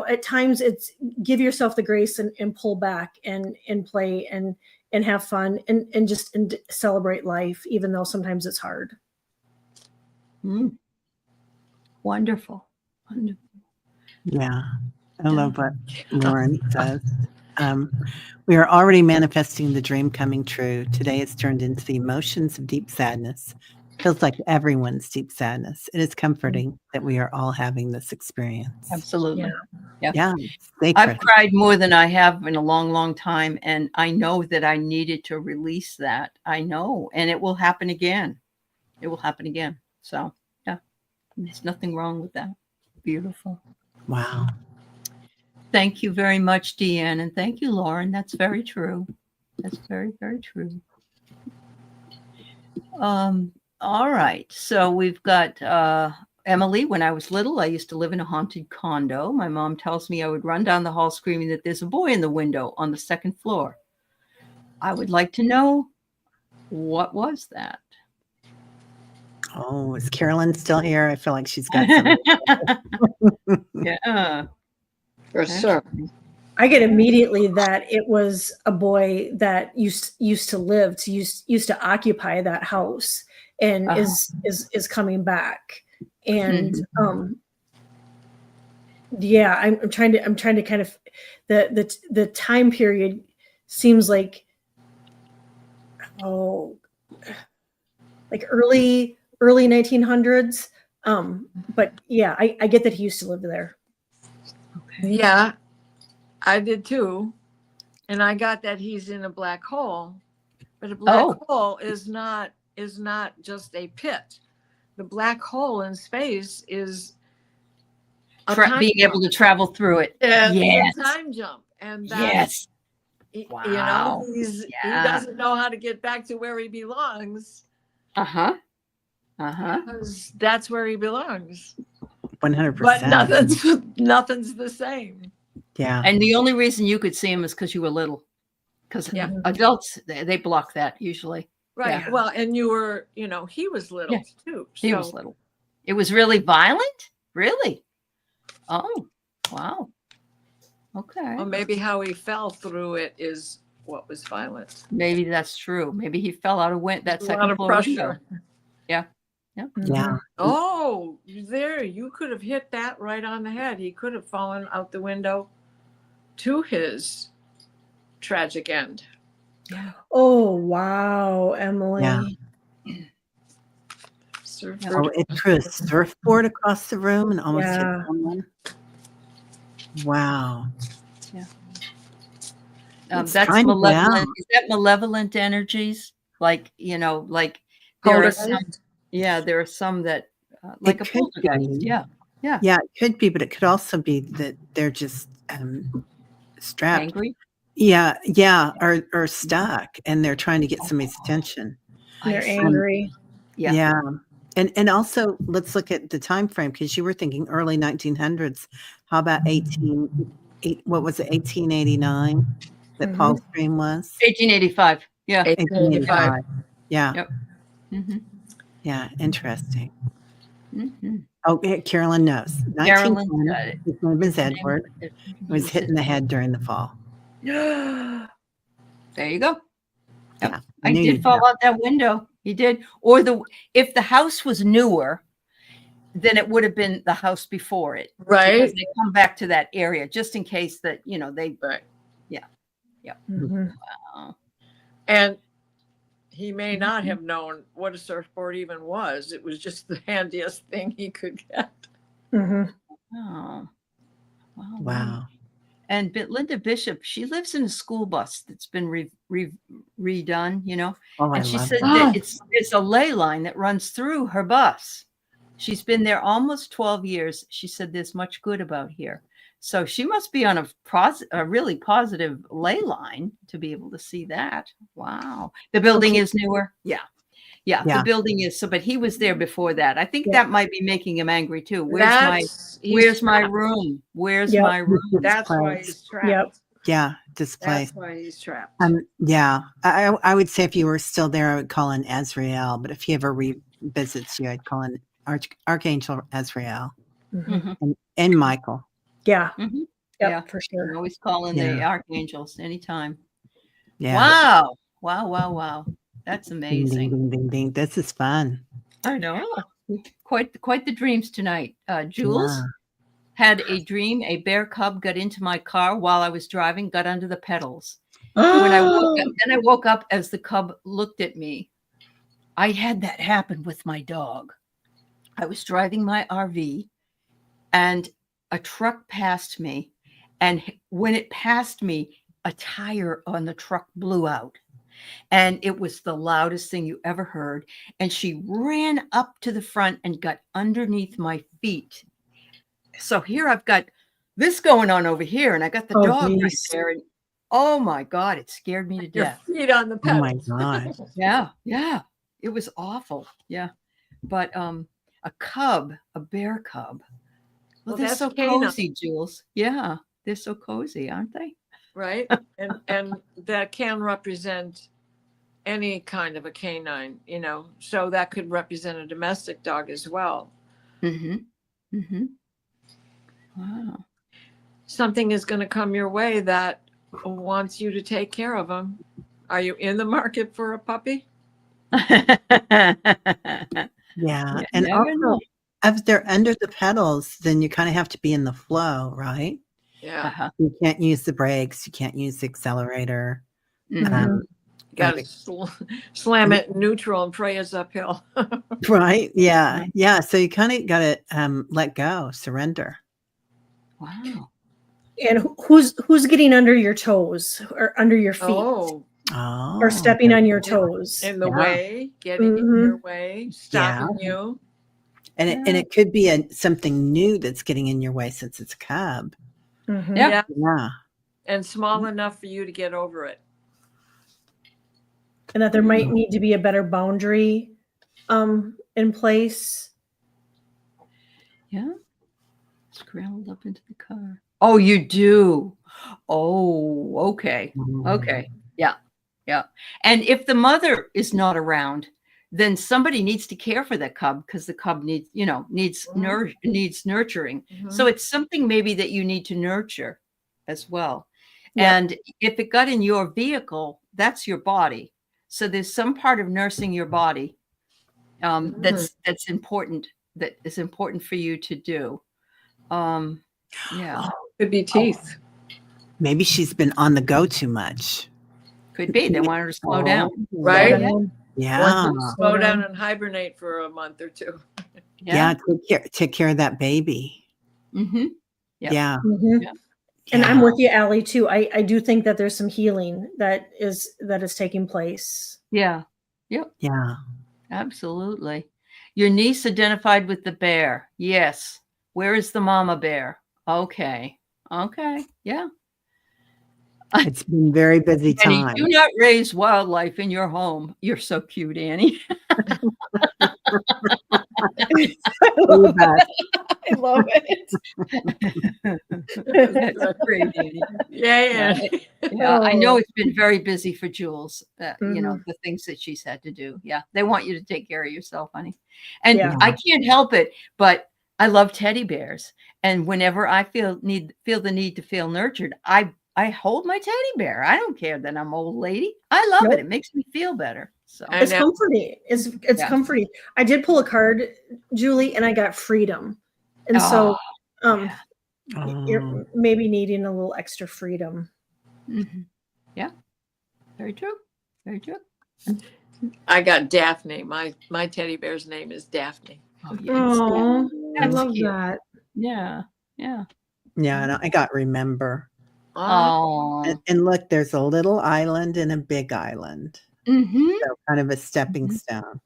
at times it's give yourself the grace and pull back and play and have fun and just celebrate life, even though sometimes it's hard. Wonderful. Wonderful. Yeah. I love what Lauren says. We are already manifesting the dream coming true. Today it's turned into the emotions of deep sadness. Feels like everyone's deep sadness. It is comforting that we are all having this experience. Absolutely. Yeah. I've cried more than I have in a long, long time. And I know that I needed to release that. I know. And it will happen again. It will happen again. So, yeah, there's nothing wrong with that. Beautiful. Wow. Thank you very much, Deanne. And thank you, Lauren. That's very true. That's very, very true. All right. So we've got Emily. When I was little, I used to live in a haunted condo. My mom tells me I would run down the hall screaming that there's a boy in the window on the second floor. I would like to know, what was that? Oh, is Carolyn still here? I feel like she's got something. Yeah. For sure. I get immediately that it was a boy that used to occupy that house and is coming back. And I'm trying to kind of the time period seems like like early 1900s. But yeah, I get that he used to live there. Okay. Yeah, I did too. And I got that he's in a black hole, but a black hole is not just a pit. The black hole in space is being able to travel through it. Yes. A time jump. And that's, wow. He doesn't know how to get back to where he belongs. Because that's where he belongs. 100%. But nothing's the same. Yeah. And the only reason you could see him is because you were little. Because adults, they block that usually. Right. Yeah. Well, and you were, he was little too. So. He was little. It was really violent? Really? Oh, wow. Okay. Well, maybe how he fell through it is what was violent. Maybe that's true. Maybe he fell out of that second floor window. Yeah. Yeah. Yeah. Oh, you could have hit that right on the head. He could have fallen out the window to his tragic end. Yeah. Oh, wow, Emily. Yeah. It threw a surfboard across the room and almost hit someone. Wow. Yeah. That's malevolent. Is that malevolent energies? Like, there are some. Yeah, there are some that like a poltergeist. Yeah. Yeah. Yeah, it could be, but it could also be that they're just strapped. Angry? Yeah, or stuck and they're trying to get somebody's attention. They're angry. Yeah. And also let's look at the time frame because you were thinking early 1900s. How about 1889 that Paul's dream was? 1885. Yeah. 1885. Yeah. Yep. Mm-hmm. Yeah, interesting. Mm-hmm. Oh, Carolyn knows. Carolyn, his name was Edward. He was hit in the head during the fall. There you go. Yep. Yeah, I did fall out that window. He did. Or if the house was newer, then it would have been the house before it. Right. Because they come back to that area just in case that, they. Right. Yeah. Yeah. Mm-hmm. Wow. And he may not have known what a surfboard even was. It was just the handiest thing he could get. Mm-hmm. Oh. Wow. And Linda Bishop, she lives in a school bus that's been redone, Oh, and she said that it's a ley line that runs through her bus. She's been there almost 12 years. She said there's much good about here. So she must be on a really positive ley line to be able to see that. Wow. The building is newer. Yeah. The building is but he was there before that. I think that might be making him angry too. Where's my room? Where's my room? That's why he's trapped. Yep. Yeah, displaced. That's why he's trapped. Yeah, I would say if you were still there, I would call in Azrael. But if he ever revisits you, I'd call in Archangel Azrael and Michael. Yeah. Mhm. Yep, Yeah, for you sure. can always call in the archangels anytime. Yeah. Wow. Wow. That's Ding, amazing. ding, ding, ding, ding. This is fun. I know. Quite the dreams tonight. Jules Yeah. had a dream. A bear cub got into my car while I was driving, got under the pedals. When I woke up as the cub looked at me. I had that happen with my dog. I was driving my RV and a truck passed me. And when it passed me, a tire on the truck blew out. And it was the loudest thing you ever heard. And she ran up to the front and got underneath my feet. So here I've got this going on over here, and I got the dog right there. And oh my God, it scared me to death. Your feet on the pedals. Oh my God. Yeah. It was awful. Yeah. But a cub, a bear cub. Well, they're so cozy, Jules. Yeah. They're so cozy, aren't they? Right. And that can represent any kind of a canine, so that could represent a domestic dog as well. Wow. Something is going to come your way that wants you to take care of them. Are you in the market for a puppy? Yeah. And also, if they're under the pedals, then you kind of have to be in the flow, right? Yeah. You can't use the brakes. You can't use the accelerator. You got to slam it in neutral and pray it's uphill. Right. Yeah. Yeah. So you kind of got to let go, surrender. Wow. And who's getting under your toes or under your feet? Or stepping on your toes. In the way, getting in your way, stopping you. And it could be something new that's getting in your way since it's a cub. Yeah. And small enough for you to get over it. And that there might need to be a better boundary in place. Yeah. Scrambled up into the car. Oh, you do. Oh, okay. Okay. Yeah. And if the mother is not around, then somebody needs to care for that cub because the cub needs nurturing. So it's something maybe that you need to nurture as well. And if it got in your vehicle, that's your body. So there's some part of nursing your body that's important. That is important for you to do. Could be teeth. Maybe she's been on the go too much. Could be. They want her to slow down. Right? Yeah. Slow down and hibernate for a month or two. Yeah. Take care of that baby. Yeah. And I'm with you, Allie, too. I do think that there's some healing that is taking place. Yeah. Yep. Yeah. Absolutely. Your niece identified with the bear. Yes. Where is the mama bear? Okay. Yeah. It's been very busy time. Annie, do not raise wildlife in your home. You're so cute, Annie. I love it. That's great, Annie. Yeah. I know it's been very busy for Jules. The things that she's had to do. Yeah, they want you to take care of yourself, honey. And I can't help it, but I love teddy bears. And whenever I feel the need to feel nurtured, I hold my teddy bear. I don't care that I'm old lady. I love it. It makes me feel better. So it's comforting. It's comforting. I did pull a card, Julie, and I got freedom. And so you're maybe needing a little extra freedom. Yeah. Very true. I got Daphne. My teddy bear's name is Daphne. Oh, yes. I love that. Yeah. And I got remember. Oh. And look, there's a little island and a big island. So kind of a stepping stone.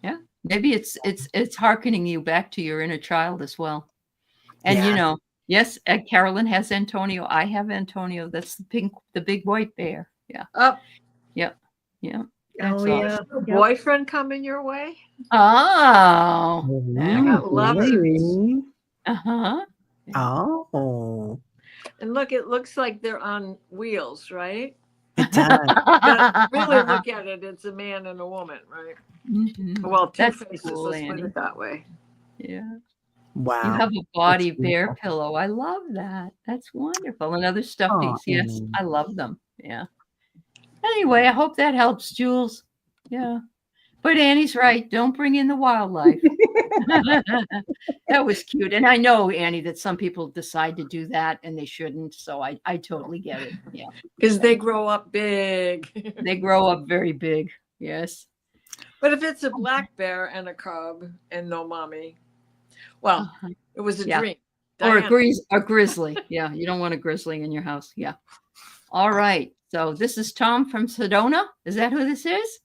Yeah. Maybe it's hearkening you back to your inner child as well. And yes, Carolyn has Antonio. I have Antonio. That's the big white bear. Yeah. Yeah. That's awesome. Boyfriend coming your way? Oh. I love it. Uh-huh. Oh. And look, it looks like they're on wheels, right? It does. But really look at it, it's a man and a woman, right? Mhm. Well, two That's faces, cool, let's put Annie. it that way. Yeah. Wow. You have a body That's bear beautiful. pillow. I love that. That's wonderful. And other Oh, stuffies. Yes, Annie. I love them. Yeah. Anyway, I hope that helps, Jules. Yeah. But Annie's right. Don't bring in the wildlife. That was cute. And I know, Annie, that some people decide to do that and they shouldn't. So I totally get it. Yeah. Because they grow up big. They grow up very big. Yes. But if it's a black bear and a cub and no mommy, well, Uh-huh. it was a Yeah. dream. Or Diana. a grizzly. Yeah. You don't want a grizzly in your house. Yeah. All right. So this is Tom from Sedona. Is that who this is?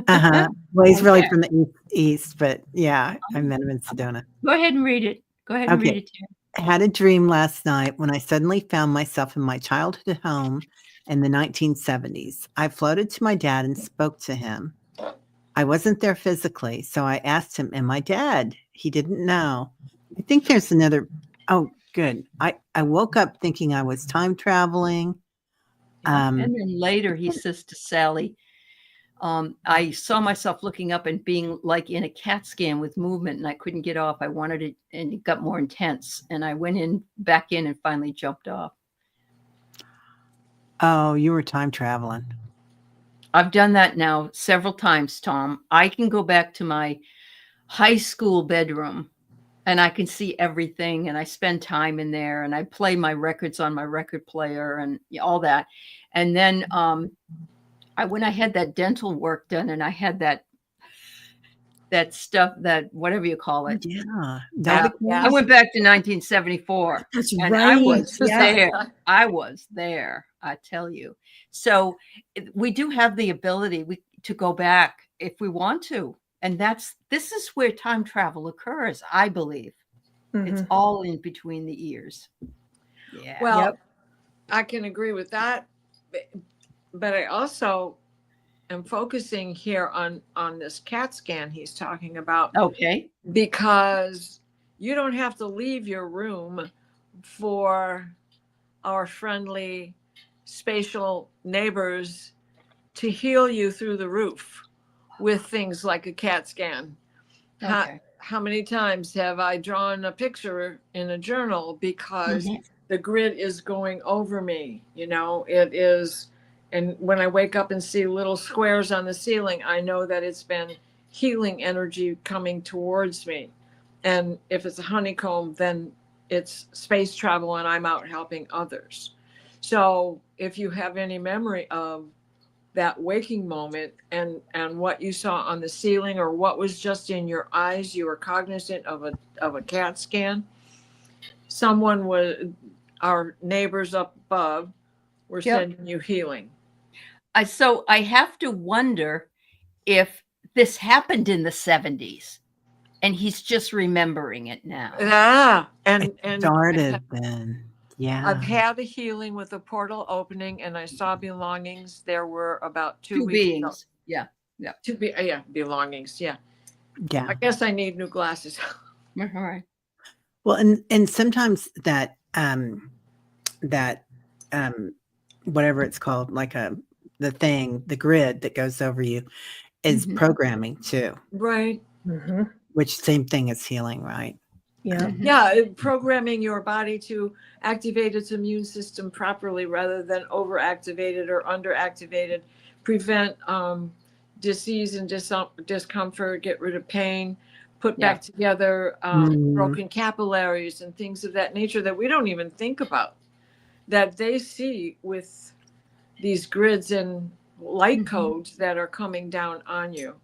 Uh-huh. Well, he's really Okay. from the east, but yeah, I met him in Sedona. Go ahead and read it. Go ahead and read Okay. it, Terry. I had a dream last night when I suddenly found myself in my childhood home in the 1970s. I floated to my dad and spoke to him. I wasn't there physically, so I asked him, am I dead? He didn't know. I think there's another. Oh, good. I woke up thinking I was time traveling. And then later he says to Sally, I saw myself looking up and being like in a CAT scan with movement, and I couldn't get off. I wanted it, and it got more intense. And I went back in and finally jumped off. Oh, you were time traveling. I've done that now several times, Tom. I can go back to my high school bedroom and I can see everything, and I spend time in there, and I play my records on my record player and all that. And then when I had that dental work done and I had that stuff, that whatever you call it. Yeah. I went back to 1974. That's and right. I was Yeah. there. I was there, I tell you. So we do have the ability to go back if we want to. And this is where time travel occurs, I believe. It's all in between the ears. Yeah. Well, I can agree with that. But I also am focusing here on this CAT scan he's talking about. Okay. Because you don't have to leave your room for our friendly spatial neighbors to heal you through the roof with things like a CAT scan. Okay. How many times have I drawn a picture in a journal because the grid is going over me? You know, it is. And when I wake up and see little squares on the ceiling, I know that it's been healing energy coming towards me. And if it's a honeycomb, then it's space travel and I'm out helping others. So if you have any memory of that waking moment and what you saw on the ceiling or what was just in your eyes, you were cognizant of a CAT scan. Our neighbors up above were sending you healing. So I have to wonder if this happened in the 70s and he's just remembering it now. Yeah. And started then. Yeah. I've had a healing with a portal opening and I saw belongings. There were about two beings. Ago. Yeah. Belongings. Yeah. Yeah. I guess I need new glasses. All right. Well, and sometimes that whatever it's called, like the grid that goes over you is programming too. Right. Which same thing as healing, right? Yeah. Yeah. Programming your body to activate its immune system properly rather than overactivated or underactivated, prevent disease and discomfort, get rid of pain, put back together broken capillaries and things of that nature that we don't even think about, that they see with these grids and light codes that are coming down on you.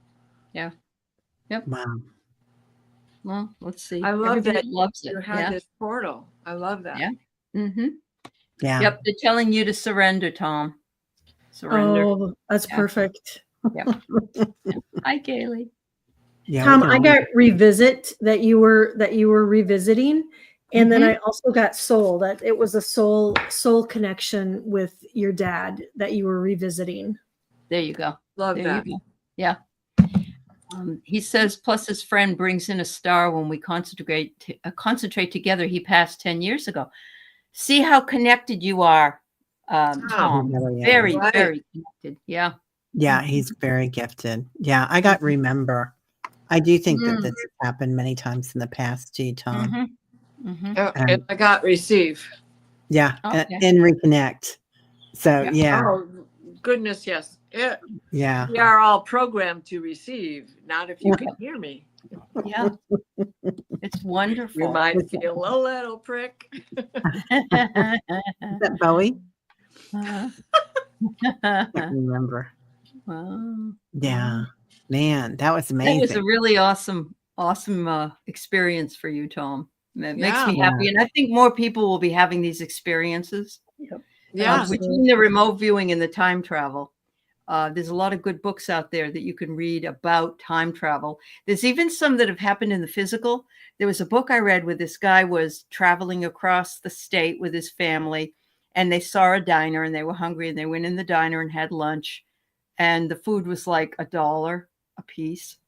Yeah. Yep. Wow. Well, let's see. I love Everybody that loves it. you had this portal. I love that. Yeah. Yeah. Yep. They're telling you to surrender, Tom. Surrender. Oh, that's perfect. Yep. Hi, Kaylee. Yeah. Tom, I got revisit that you were revisiting. And then I also got soul, that it was a soul connection with your dad that you were revisiting. There you go. Love There that. you go. Yeah. He says, plus his friend brings in a star when we concentrate together. He passed 10 years ago. See how connected you are, Tom. He really is. Very, Right. very connected. Yeah. Yeah, he's very gifted. Yeah, I got remember. I do think that this has happened many times in the past too, Tom. And I got receive. Yeah, Okay. and reconnect. So yeah, Oh, goodness, yes. yeah. We are all programmed to receive, not if you can hear me. Yeah. It's wonderful. You might feel a little prick. Is that Bowie? I can't remember. Wow. Yeah, man, that was That amazing. was a really awesome experience for you, Tom. It makes me happy. And I think more people will be having these experiences. Yeah. Between the remote viewing and the time travel. There's a lot of good books out there that you can read about time travel. There's even some that have happened in the physical. There was a book I read where this guy was traveling across the state with his family, and they saw a diner and they were hungry, and they went in the diner and had lunch, and the food was like $1 a piece.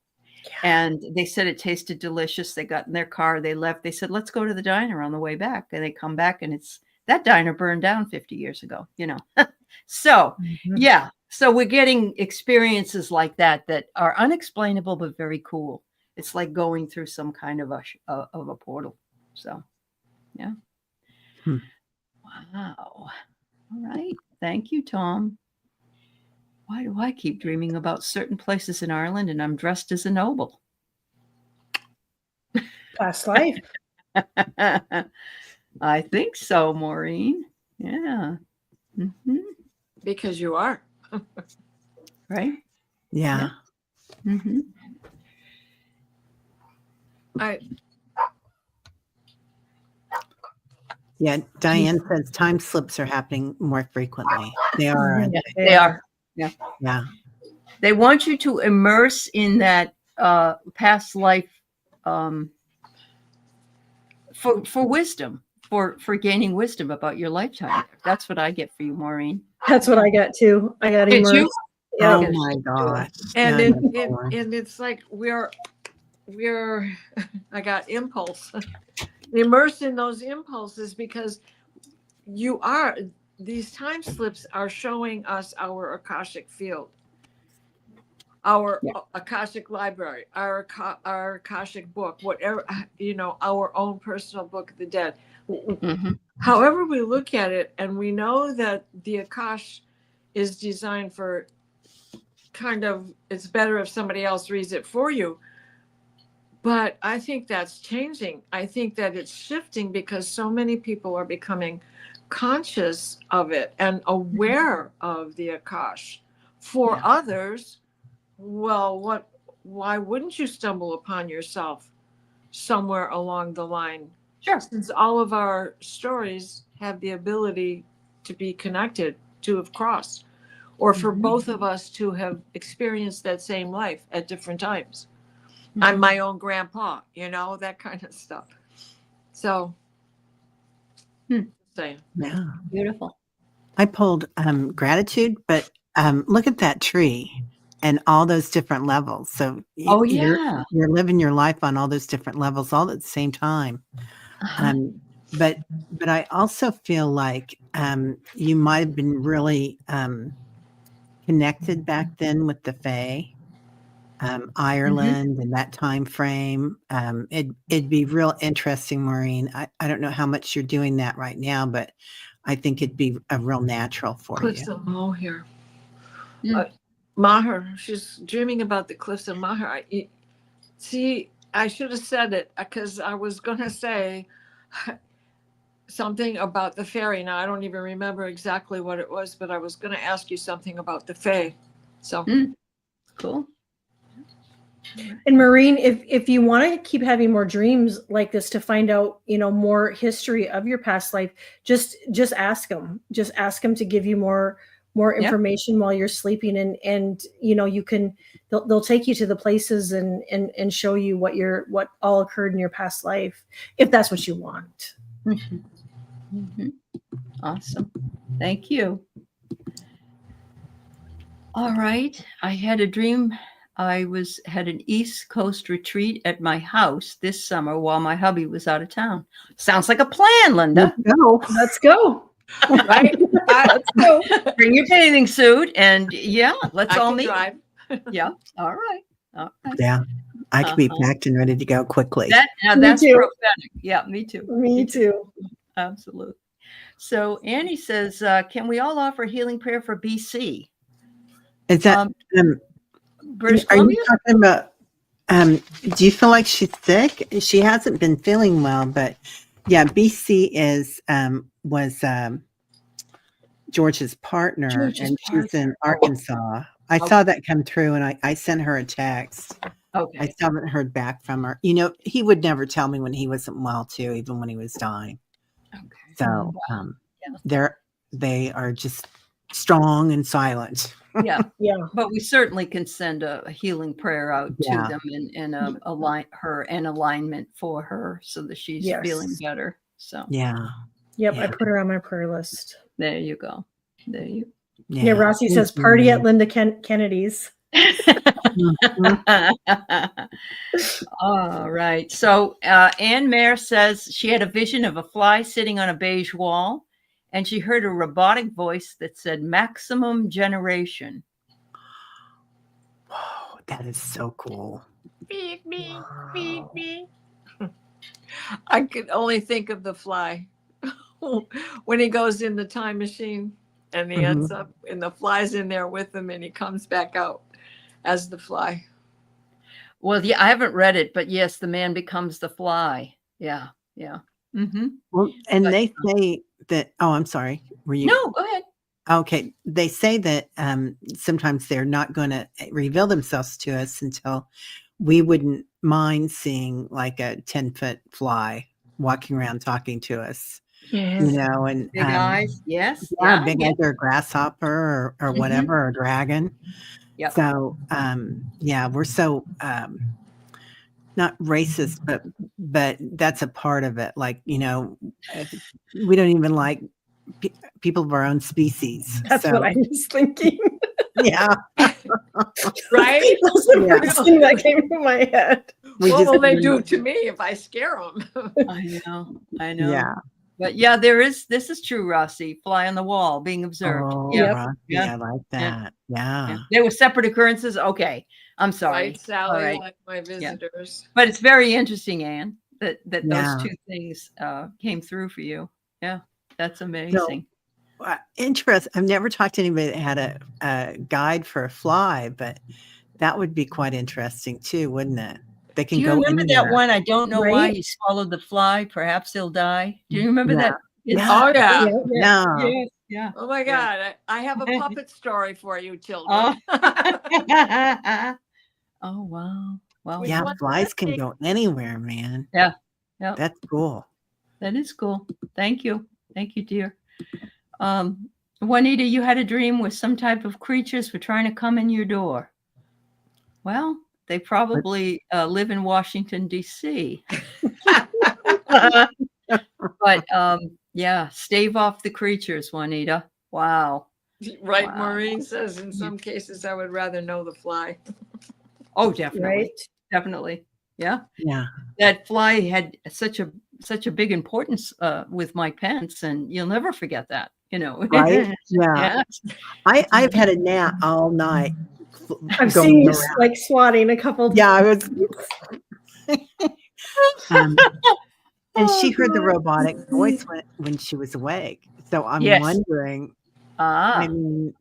And they said it tasted delicious. They got in their car, they left. They said, let's go to the diner on the way back. And they come back, and it's that diner burned down 50 years ago, you know. So, yeah. So we're getting experiences like that that are unexplainable but very cool. It's like going through some kind of a portal. So, yeah. Wow. All right. Thank you, Tom. Why do I keep dreaming about certain places in Ireland and I'm dressed as a noble? Past life. I think so, Maureen. Yeah. Because you are. Right? Yeah. Yeah, Diane says time slips are happening more frequently. They are. Yeah, they are. Yeah. Yeah. They want you to immerse in that past life for wisdom, for gaining wisdom about your lifetime. That's what I get for you, Maureen. That's what I got too. I got Did immersed. you? Yeah. Oh my gosh. And Yeah, and it's like we're I got impulse. Immersed in those impulses because these time slips are showing us our Akashic field, our Akashic library, our Akashic book, whatever, our own personal book of the dead. However we look at it, and we know that the Akash is designed for it's better if somebody else reads it for you. But I think that's changing. I think that it's shifting because so many people are becoming conscious of it and aware of the Akash. For others, well, why wouldn't you stumble upon yourself somewhere along the line? Sure. Since all of our stories have the ability to be connected, to have crossed, or for both of us to have experienced that same life at different times. I'm my own grandpa, that kind of stuff. So, saying. Yeah. Beautiful. I pulled gratitude, but look at that tree and all those different levels. So you're living your life on all those different levels all at the same time. But I also feel like you might have been really connected back then with the Fae. Ireland and that time frame. It'd be real interesting, Maureen. I don't know how much you're doing that right now, but I think it'd be a real natural for Cliffs you. of Moher. Maher, she's dreaming about the Cliffs of Maher. See, I should have said it because I was going to say something about the fairy. Now, I don't even remember exactly what it was, but I was going to ask you something about the Fae. So cool. And Maureen, if you want to keep having more dreams like this to find out, more history of your past life, just ask them. Just ask them to give you more information while you're sleeping, and you can. They'll take you to the places and show you what all occurred in your past life, if that's what you want. Awesome. Thank you. All right. I had a dream I had an East Coast retreat at my house this summer while my hubby was out of town. Sounds like a plan, Linda. Let's go. Right? Let's go. Bring your bathing suit and let's I all can meet. drive. Yeah. All right. Yeah. I could be packed and ready to go quickly. That's too. prophetic. Yeah, me too. Me too. Absolutely. So Annie says, can we all offer healing prayer for BC? Is that British are Columbia? you talking about do you feel like she's sick? She hasn't been feeling well, but yeah, BC was George's partner, and she's in Arkansas. I saw that come through, and I sent her a text. Okay. I still haven't heard back from her. You know, he would never tell me when he wasn't well too, even when he was dying. Okay. So they are just strong and silent. Yeah. Yeah. But we certainly can send a healing prayer out to them and align her and alignment for her so that she's feeling better. So yeah. Yep. I put her on my prayer list. there you go. Yeah. Rossi says party at Linda Kennedy's. All right. So Anne Mayer says she had a vision of a fly sitting on a beige wall, and she heard a robotic voice that said maximum generation. Whoa, that is so cool. Feed me, feed me. I could only think of the fly when he goes in the time machine and he ends up and the fly's in there with him and he comes back out as the fly. Well, yeah, I haven't read it, but yes, the man becomes the fly. Yeah. Mm-hmm. Well, and they say that. Oh, I'm sorry. Were you? No, go ahead. Okay. They say that sometimes they're not going to reveal themselves to us until we wouldn't mind seeing like a 10-foot fly walking around talking to us. Yes. You know, and big eyes. Yes. Big eyes, or a grasshopper or whatever, or a dragon. Yeah. So, we're so not racist, but that's a part of it. Like, you know, we don't even like people of our own species. That's what I was thinking. Yeah. Right? That's the first thing that came to my head. What will they do to me if I scare them? I know. Yeah. But yeah, this is true, Rossi. Fly on the wall, being observed. Oh, Yeah, I like that. Yeah. There were separate occurrences. Okay. I'm sorry. Right, Sally, right. like my visitors. Yeah. But it's very interesting, Anne, that those two things came through for you. Yeah. That's amazing. So, interesting. I've never talked to anybody that had a guide for a fly, but that would be quite interesting too, wouldn't it? They can Do you go remember anywhere. that one? I don't know why he swallowed the fly. Perhaps he'll die. Do you remember that? Oh, yeah. No. Yeah. Oh, my God. I have a puppet story for you, children. Oh, wow. Well, yeah, flies can go anywhere, man. Yeah. That's cool. That is cool. Thank you. Thank you, dear. Juanita, you had a dream with some type of creatures were trying to come in your door. Well, they probably live in Washington, D.C. But stave off the creatures, Juanita. Wow. Right. Wow. Maureen says in some cases I would rather know the fly. Oh, definitely. Right. Definitely. Yeah. Yeah. That fly had such a big importance with Mike Pence, and you'll never forget that, you know. Right? Yeah. I've had a nap all night. I've seen you like swatting a couple times. Yeah, I was. And she heard the robotic voice when she was awake. So I'm wondering, I mean,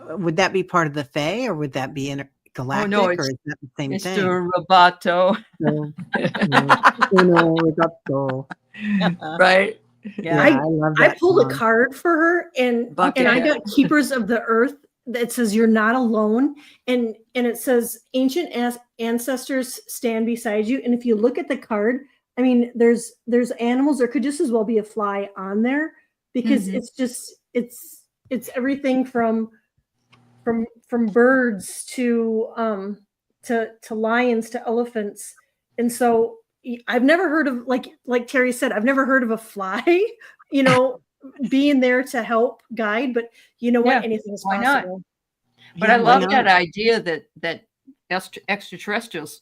would that be part of the Fae, or would that be in Galactic, or is that the same thing? Mr. Roboto. Right. Yeah. I love that. I pulled a card for her, and I got Keepers of the Earth that says you're not alone, and it says ancient ancestors stand beside you. And if you look at the card, I mean, there's animals. There could just as well be a fly on there, because it's just it's everything from birds to lions to elephants. And so I've never heard of, like Terry said, I've never heard of a fly, you know, being there to help guide. But you know what? Anything's possible. But I love that idea that extraterrestrials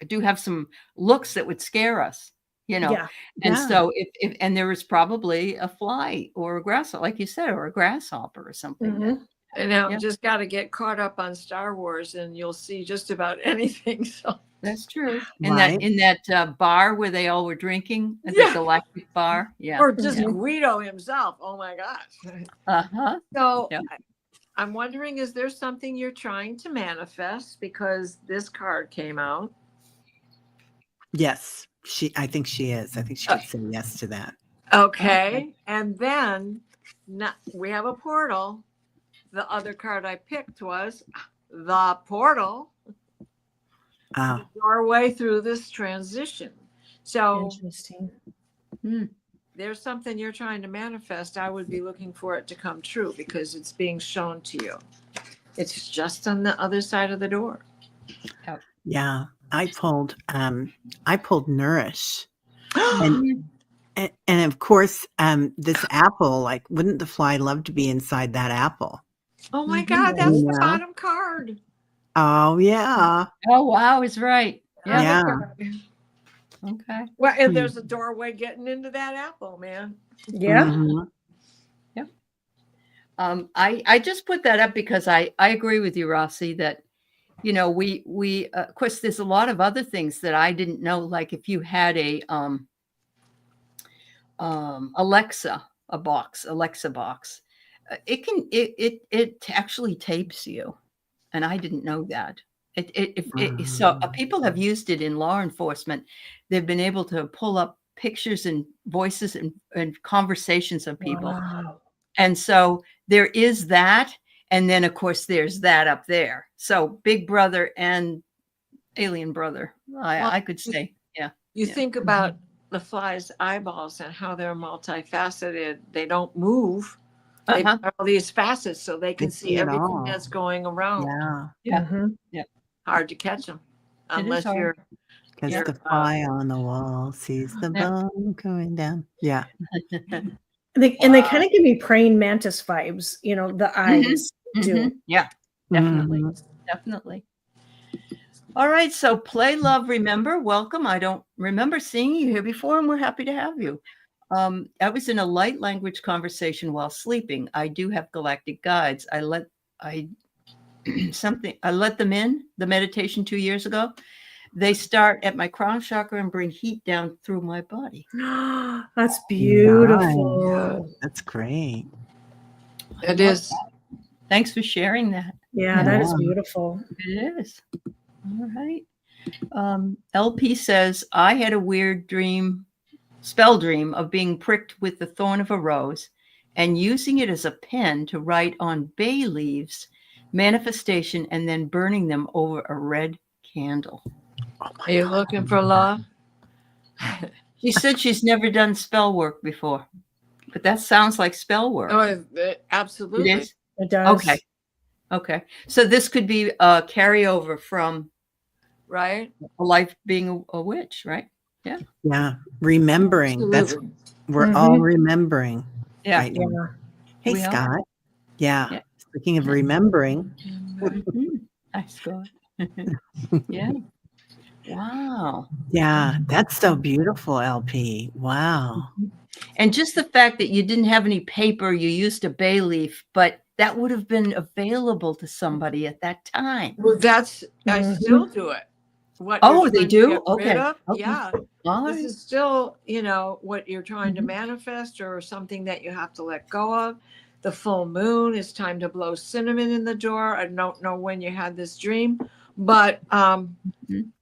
do have some looks that would scare us, you know. Yeah. And Yeah. so if and there was probably a fly or a grasshopper, like you said, or a grasshopper or something. Mhm. And now Yeah. just got to get caught up on Star Wars and you'll see just about anything. So That's true. In Right. that bar where they all were drinking at the Yeah. Galactic bar. Yeah. or just Yeah. Guido himself. Oh my gosh. Uh-huh. So Yeah. I'm wondering, is there something you're trying to manifest because this card came out? Yes. I think she is. I think she would say yes to that. Okay. And then we have a portal. The other card I picked was the portal, Oh, doorway through this transition. So Interesting. there's something you're trying to manifest. I would be looking for it to come true because it's being shown to you. It's just on the other side of the door. yeah. I pulled Nourish. And of course, this apple, like, wouldn't the fly love to be inside that apple? Oh my God, that's Yeah. the bottom card. Oh, yeah. Oh, wow, is right. Yeah. Yeah. Other card. Okay. Well, and there's a doorway getting into that apple, man. Yeah. Mhm. I just put that up because I agree with you, Rossi, that, you know, we of course, there's a lot of other things that I didn't know. Like if you had a Alexa box, it actually tapes you, and I didn't know that. So people have used it in law enforcement. They've been able to pull up pictures and voices and conversations of people. Wow. And so there is that. And then, of course, there's that up there. So Big Brother and Alien Brother, I could say. Yeah. You think about the fly's eyeballs and how they're multifaceted. They don't move. They've got all these facets so they can see see it everything all. that's going around. Yeah. Yeah. Mhm. Hard to catch them unless hard. you're Because You're, the fly on the wall sees the Yeah. bone going down. Yeah. And they kind of give me praying mantis vibes, you know, the eyes do. Yeah, definitely. Mhm. Definitely. All right. So play, love, remember. Welcome. I don't remember seeing you here before, and we're happy to have you. I was in a light language conversation while sleeping. I do have galactic guides. I let them in the meditation 2 years ago. They start at my crown chakra and bring heat down through my body. That's beautiful. Nice. That's great. It is. Thanks for sharing that. Yeah, that is Yeah. beautiful. It is. All right. LP says, I had a weird spell dream of being pricked with the thorn of a rose and using it as a pen to write on bay leaves, manifestation, and then burning them over a red candle. Are you looking for love? She said she's never done spell work before, but that sounds like spell work. Oh, absolutely. It is? It does. Okay. So this could be a carryover from Right? a life being a witch, right? Yeah. Yeah. Remembering. Absolutely. We're all remembering. Yeah. Right now. Yeah. Hey, We are. Scott. Yeah. Yeah. Speaking of remembering. Hi, Scott. Yeah. Wow. Yeah. That's so beautiful, LP. Wow. And just the fact that you didn't have any paper, you used a bay leaf, but that would have been available to somebody at that time. Well, I still do it. What Oh, you're they trying to do? get rid Okay. of, Okay. yeah. All This right. is still, what you're trying to manifest or something that you have to let go of. The full moon, it's time to blow cinnamon in the door. I don't know when you had this dream, but I'm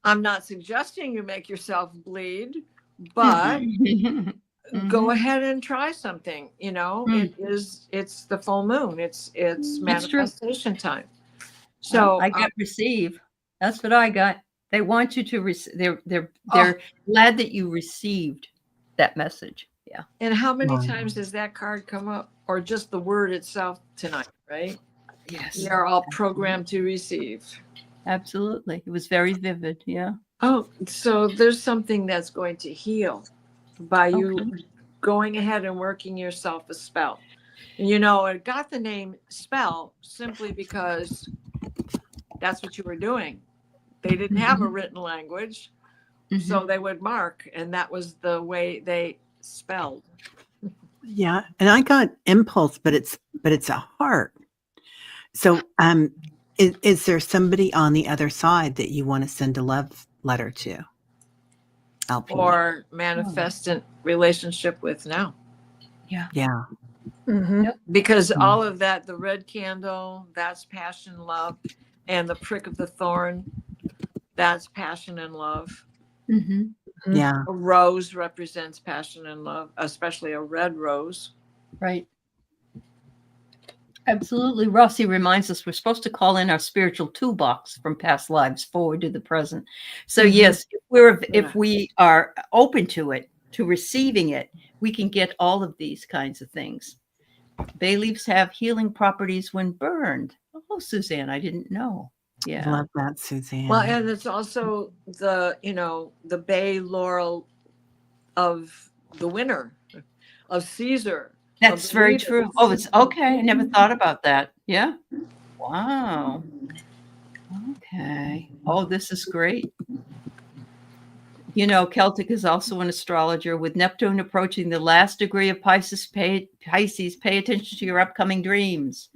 not suggesting you make yourself bleed, but go ahead and try something. It's the full moon. It's That's true. manifestation time. So I got receive. That's what I got. They want you to receive. They're glad that you received that message. Yeah. And how many Wow. times does that card come up, or just the word itself tonight? Right? Yes. We are all programmed to receive. Absolutely. It was very vivid. Yeah. Oh, so there's something that's going to heal by you going ahead and working yourself a spell. And it got the name spell simply because that's what you were doing. They didn't have a written language, Mhm. so they would mark, and that was the way they spelled. Yeah, and I got impulse, but it's a heart. So, is there somebody on the other side that you want to send a love letter to? LP. Or manifestant relationship with now. Yeah. Yeah. Mhm. Because all of that, the red candle, that's passion, love, and the prick of the thorn, that's passion and love. Mhm. Yeah. A rose represents passion and love, especially a red rose. Right. Absolutely. Rossi reminds us we're supposed to call in our spiritual toolbox from past lives forward to the present. So yes, if we are open to it, to receiving it, we can get all of these kinds of things. Bay leaves have healing properties when burned. Oh, Suzanne, I didn't know. Yeah. I love that, Suzanne. Well, and it's also the bay laurel of the winter, of Caesar. That's very true. Oh, it's okay. I never thought about that. Yeah. Wow. Okay. Oh, this is great. You know, Celtic is also an astrologer with Neptune approaching the last degree of Pisces. Pay attention to your upcoming dreams.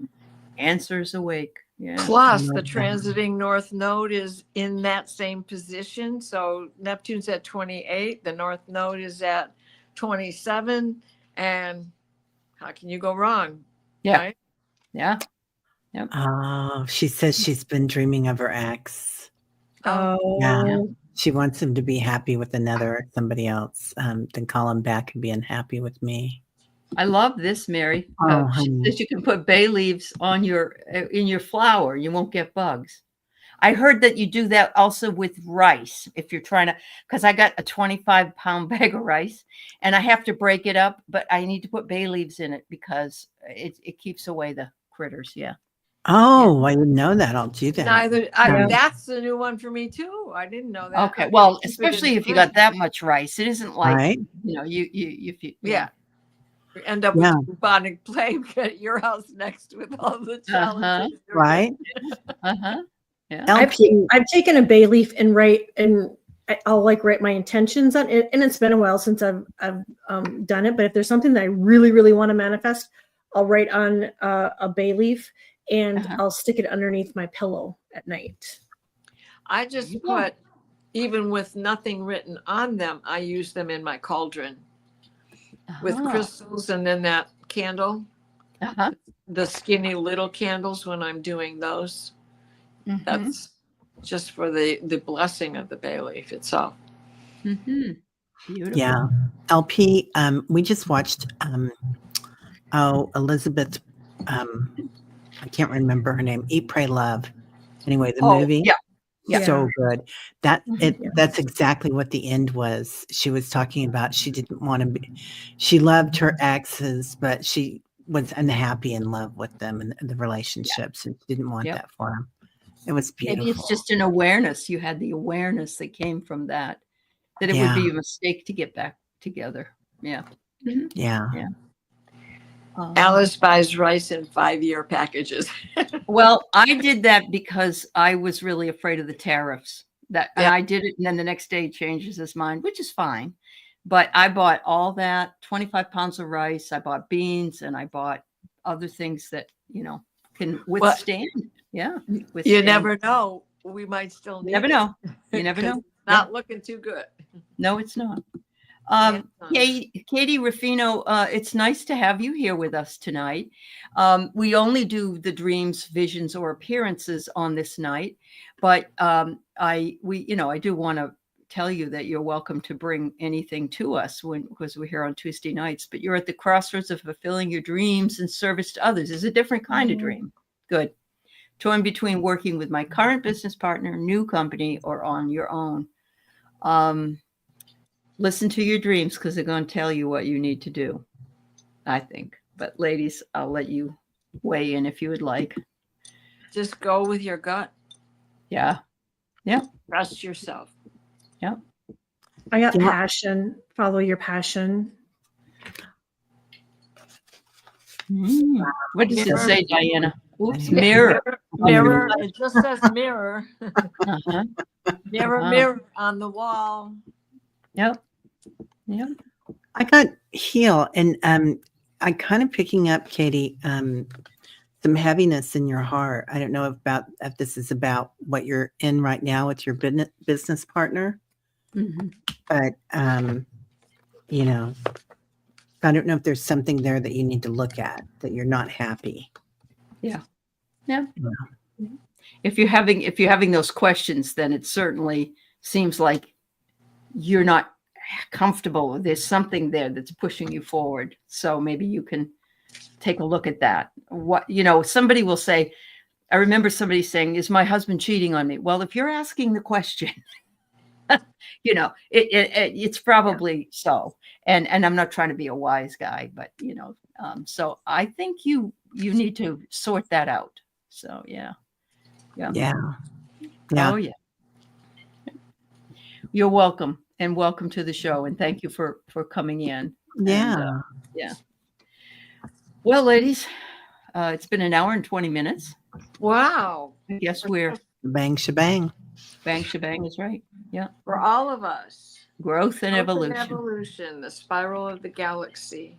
Answers awake. Yeah. Plus, the transiting north node is in that same position. So Neptune's at 28. The north node is at 27. And how can you go wrong? Yeah. Right? Yeah. Yep. Oh, she says she's been dreaming of her ex. Oh. Yeah. She wants him to be happy with somebody else, then call him back and be unhappy with me. I love this, Mary. Oh, She honey. says you can put bay leaves on in your flour. You won't get bugs. I heard that you do that also with rice if you're trying to, because I got a 25-pound bag of rice and I have to break it up, but I need to put bay leaves in it because it keeps away the critters. Yeah. Oh, I didn't know that. I'll do that. That's a new one for me too. I didn't know that. Okay. Well, especially if you got that much rice, it isn't like, Right. Yeah. We end up with bubonic plague at your house next with all the challenges. Right. Yeah. I've taken a bay leaf and I'll write my intentions on it, and it's been a while since I've done it. But if there's something that I really, really want to manifest, I'll write on a bay leaf and I'll stick it underneath my pillow at night. I just put, even with nothing written on them, I use them in my cauldron with crystals, and then that candle, the skinny little candles when I'm doing those. That's just for the blessing of the bay leaf itself. Beautiful. Yeah. LP, we just watched Elizabeth, I can't remember her name, Eat, Pray, Love. Anyway, the movie. Yeah. So good. That's exactly what the end was. She was talking about she didn't want to she loved her exes, but she was unhappy in love with them and the relationships, and she didn't want that for them. It was beautiful. Maybe it's just an awareness. You had the awareness that came from that it would be a mistake to get back together. Yeah. Yeah. Alice buys rice in 5-year packages. Well, I did that because I was really afraid of the tariffs. And I did it, and then the next day he changes his mind, which is fine. But I bought all that, 25 pounds of rice. I bought beans, and I bought other things that can withstand. You never know. We might still need never know. You never know. Not looking too good. No, it's not. Katie Ruffino, it's nice to have you here with us tonight. We only do the dreams, visions, or appearances on this night, but I do want to tell you that you're welcome to bring anything to us because we're here on Tuesday nights. But you're at the crossroads of fulfilling your dreams and service to others. It's a different kind of dream. Good. Torn between working with my current business partner, new company, or on your own. Listen to your dreams because they're going to tell you what you need to do, I think. But ladies, I'll let you weigh in if you would like. Just go with your gut. Yeah. Trust yourself. Yeah. I got passion. Follow your passion. What does it say, Diana? Oops, mirror. Mirror. It just says mirror. Uh-huh. Mirror, Wow. mirror on the wall. Yep. Yep. I got heal, and I'm kind of picking up, Katie, some heaviness in your heart. I don't know if this is about what you're in right now with your business partner, but you know, I don't know if there's something there that you need to look at, that you're not happy. Yeah. If you're having those questions, then it certainly seems like you're not comfortable. There's something there that's pushing you forward. So maybe you can take a look at that. What, somebody will say, I remember somebody saying, is my husband cheating on me? Well, if you're asking the question, it's probably so. And I'm not trying to be a wise guy, but so I think you need to sort that out. So yeah. Oh yeah. You're welcome, and welcome to the show, and thank you for coming in. Yeah. And, well, ladies, it's been an hour and 20 minutes. Wow. I guess we're Bang shebang. bang shebang is right. Yeah. For all of us. Growth and evolution. Evolution, the spiral of the galaxy.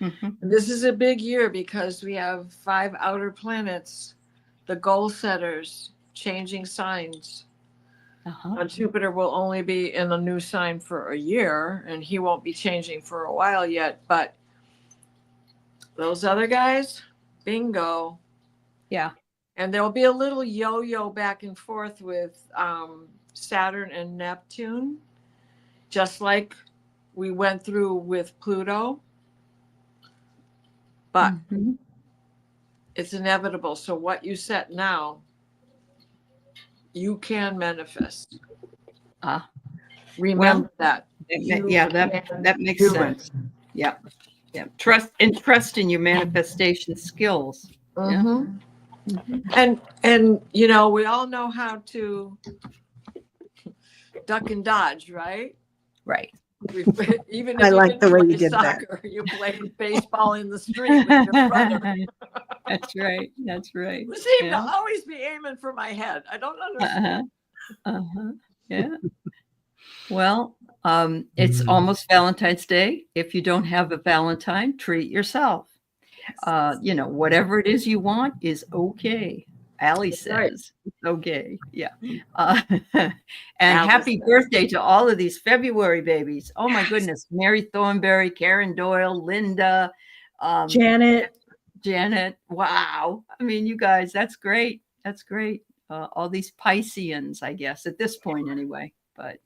Mm-hmm. And this is a big year because we have 5 outer planets, the goal setters, changing signs. Jupiter will only be in a new sign for a year, and he won't be changing for a while yet. But those other guys, bingo. Yeah. And there'll be a little yo-yo back and forth with Saturn and Neptune, just like we went through with Pluto. But it's inevitable. So what you set now, you can manifest. Remember that. That makes sense. Yeah. Trust in your manifestation skills. Mm-hmm. And we all know how to duck and dodge, right? Right. Even if I you like the way you did soccer, you played baseball in the street with your brother. That's right. You seem to always be aiming for my head. I don't understand. Yeah. Well, it's almost Valentine's Day. If you don't have a Valentine, treat yourself. Whatever it is you want is okay. Allie says it's okay. Yeah. And happy birthday to all of these February babies. Oh my goodness. Mary Thornberry, Karen Doyle, Linda, Janet. Wow. I mean, you guys, that's great. All these Pisceans, I guess, at this point anyway. But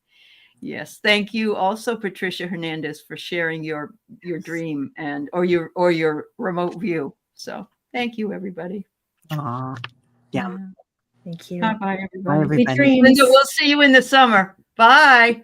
yes, thank you also, Patricia Hernandez, for sharing your dream or your remote view. So thank you, everybody. Yeah. Thank you. Bye, everybody. Bye, everybody. Sweet dreams. Linda, we'll see you in the summer. Bye.